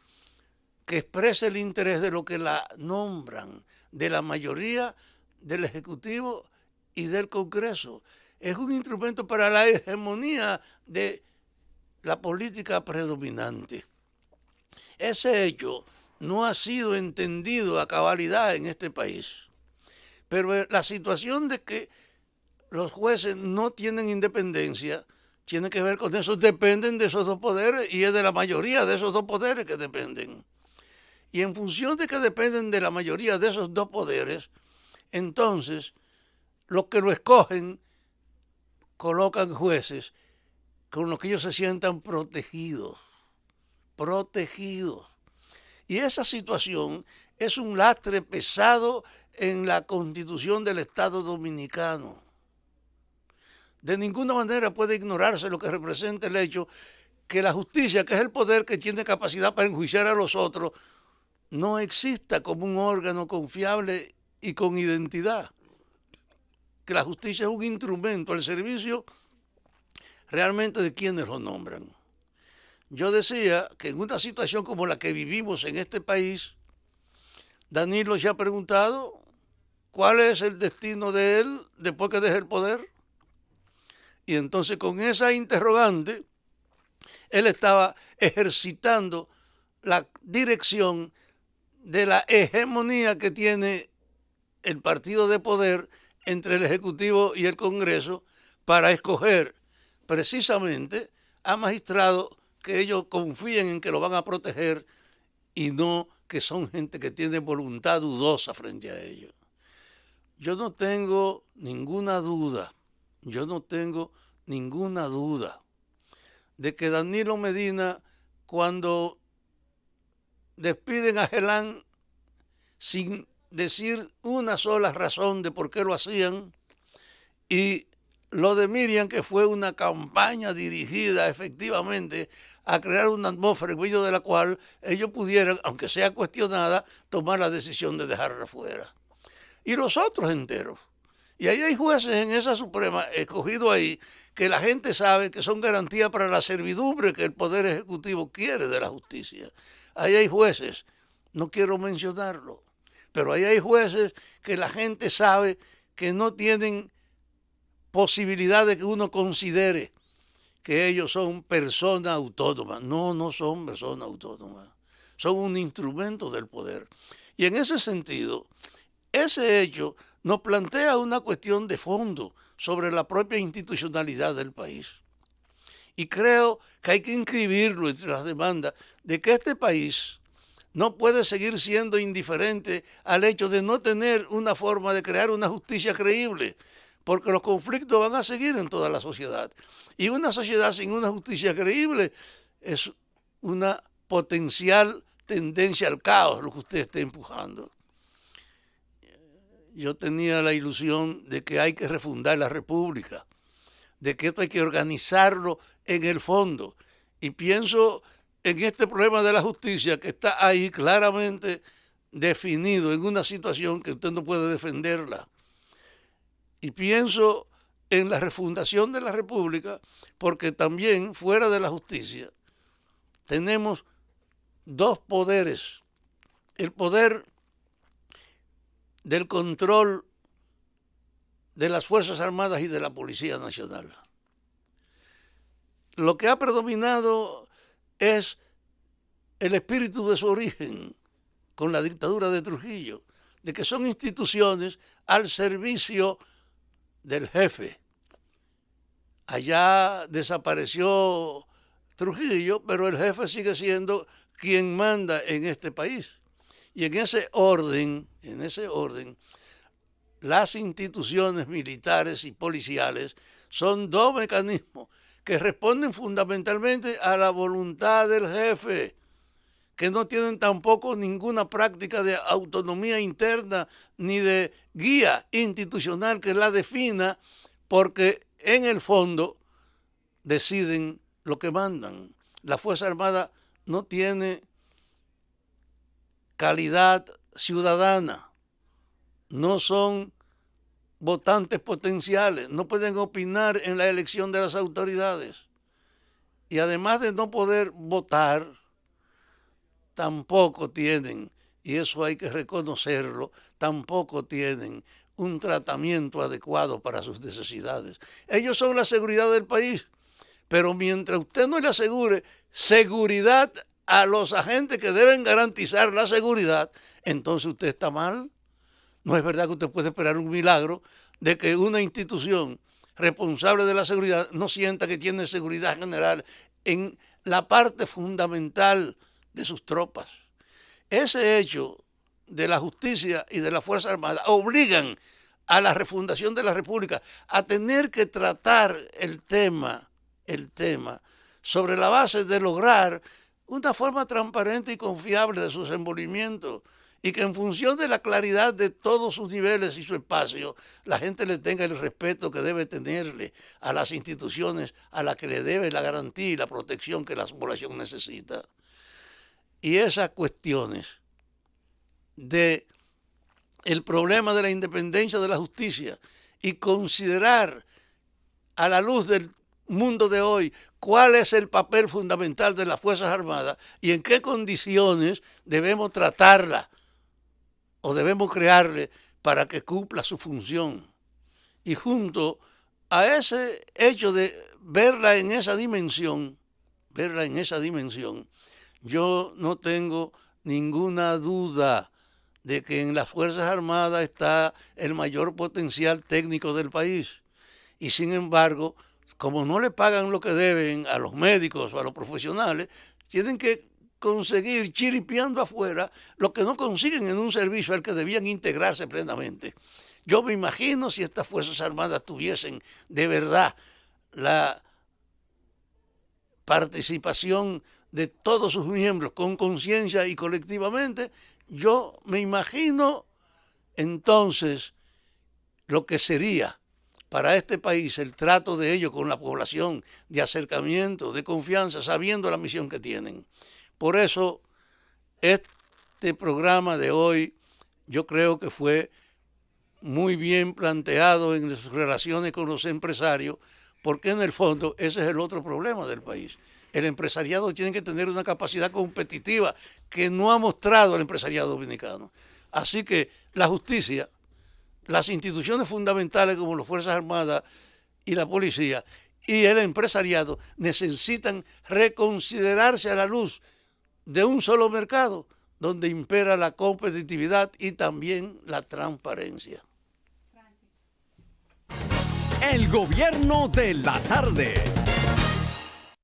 que expresa el interés de lo que la nombran, de la mayoría del Ejecutivo y del Congreso. Es un instrumento para la hegemonía de la política predominante. Ese hecho no ha sido entendido a cabalidad en este país. Pero la situación de que los jueces no tienen independencia tiene que ver con eso, dependen de esos dos poderes, y es de la mayoría de esos dos poderes que dependen. Y en función de que dependen de la mayoría de esos dos poderes, entonces los que lo escogen colocan jueces con los que ellos se sientan protegidos. Y esa situación es un lastre pesado en la Constitución del Estado Dominicano. De ninguna manera puede ignorarse lo que representa el hecho que la justicia, que es el poder que tiene capacidad para enjuiciar a los otros, no exista como un órgano confiable y con identidad. Que la justicia es un instrumento al servicio realmente de quienes lo nombran. Yo decía que en una situación como la que vivimos en este país, Danilo se ha preguntado cuál es el destino de él después que deje el poder. Y entonces con esa interrogante, él estaba ejercitando la dirección de la hegemonía que tiene el partido de poder entre el Ejecutivo y el Congreso para escoger precisamente a magistrados que ellos confíen en que lo van a proteger y no que son gente que tiene voluntad dudosa frente a ellos. Yo no tengo ninguna duda de que Danilo Medina, cuando despiden a Gelán sin decir una sola razón de por qué lo hacían, y lo de Miriam, que fue una campaña dirigida efectivamente a crear una atmósfera en medio de la cual ellos pudieran, aunque sea cuestionada, tomar la decisión de dejarla fuera. Y los otros enteros. Y ahí hay jueces en esa Suprema, escogidos ahí, que la gente sabe que son garantía para la servidumbre que el Poder Ejecutivo quiere de la justicia. Ahí hay jueces, no quiero mencionarlo, pero ahí hay jueces que la gente sabe que no tienen posibilidad de que uno considere que ellos son personas autónomas. No, no son personas autónomas. Son un instrumento del poder. Y en ese sentido, ese hecho nos plantea una cuestión de fondo sobre la propia institucionalidad del país. Y creo que hay que inscribirlo entre las demandas de que este país no puede seguir siendo indiferente al hecho de no tener una forma de crear una justicia creíble, porque los conflictos van a seguir en toda la sociedad. Y una sociedad sin una justicia creíble es una potencial tendencia al caos, lo que usted está empujando. Yo tenía la ilusión de que hay que refundar la República, de que esto hay que organizarlo en el fondo. Y pienso en este problema de la justicia que está ahí claramente definido en una situación que usted no puede defenderla. Y pienso en la refundación de la República, porque también fuera de la justicia tenemos dos poderes. El poder del control de las Fuerzas Armadas y de la Policía Nacional. Lo que ha predominado es el espíritu de su origen con la dictadura de Trujillo, de que son instituciones al servicio del jefe. Allá desapareció Trujillo, pero el jefe sigue siendo quien manda en este país. Y en ese orden, las instituciones militares y policiales son dos mecanismos que responden fundamentalmente a la voluntad del jefe, que no tienen tampoco ninguna práctica de autonomía interna ni de guía institucional que la defina, porque en el fondo deciden lo que mandan. La Fuerza Armada no tiene calidad ciudadana, no son votantes potenciales, no pueden opinar en la elección de las autoridades. Y además de no poder votar, tampoco tienen, y eso hay que reconocerlo, tampoco tienen un tratamiento adecuado para sus necesidades. Ellos son la seguridad del país, pero mientras usted no le asegure seguridad a los agentes que deben garantizar la seguridad, entonces usted está mal. No es verdad que usted puede esperar un milagro de que una institución responsable de la seguridad no sienta que tiene seguridad general en la parte fundamental de sus tropas. Ese hecho de la justicia y de la Fuerza Armada obligan a la refundación de la República, a tener que tratar el tema sobre la base de lograr una forma transparente y confiable de su desenvolvimiento, y que en función de la claridad de todos sus niveles y su espacio, la gente le tenga el respeto que debe tenerle a las instituciones a las que le debe la garantía y la protección que la población necesita. Y esas cuestiones de el problema de la independencia de la justicia y considerar a la luz del mundo de hoy cuál es el papel fundamental de las Fuerzas Armadas y en qué condiciones debemos tratarla o debemos crearle para que cumpla su función. Y junto a ese hecho de verla en esa dimensión, yo no tengo ninguna duda de que en las Fuerzas Armadas está el mayor potencial técnico del país. Y sin embargo, como no le pagan lo que deben a los médicos o a los profesionales, tienen que conseguir chiripeando afuera lo que no consiguen en un servicio al que debían integrarse plenamente. Yo me imagino si estas Fuerzas Armadas tuviesen de verdad la participación de todos sus miembros con conciencia y colectivamente, yo me imagino entonces lo que sería para este país el trato de ellos con la población, de acercamiento, de confianza, sabiendo la misión que tienen. Por eso, este programa de hoy yo creo que fue muy bien planteado en sus relaciones con los empresarios, porque en el fondo ese es el otro problema del país. El empresariado tiene que tener una capacidad competitiva que no ha mostrado el empresariado dominicano. Así que la justicia, las instituciones fundamentales como las Fuerzas Armadas y la policía y el empresariado necesitan reconsiderarse a la luz de un solo mercado donde impera la competitividad y también la transparencia. El gobierno de la tarde.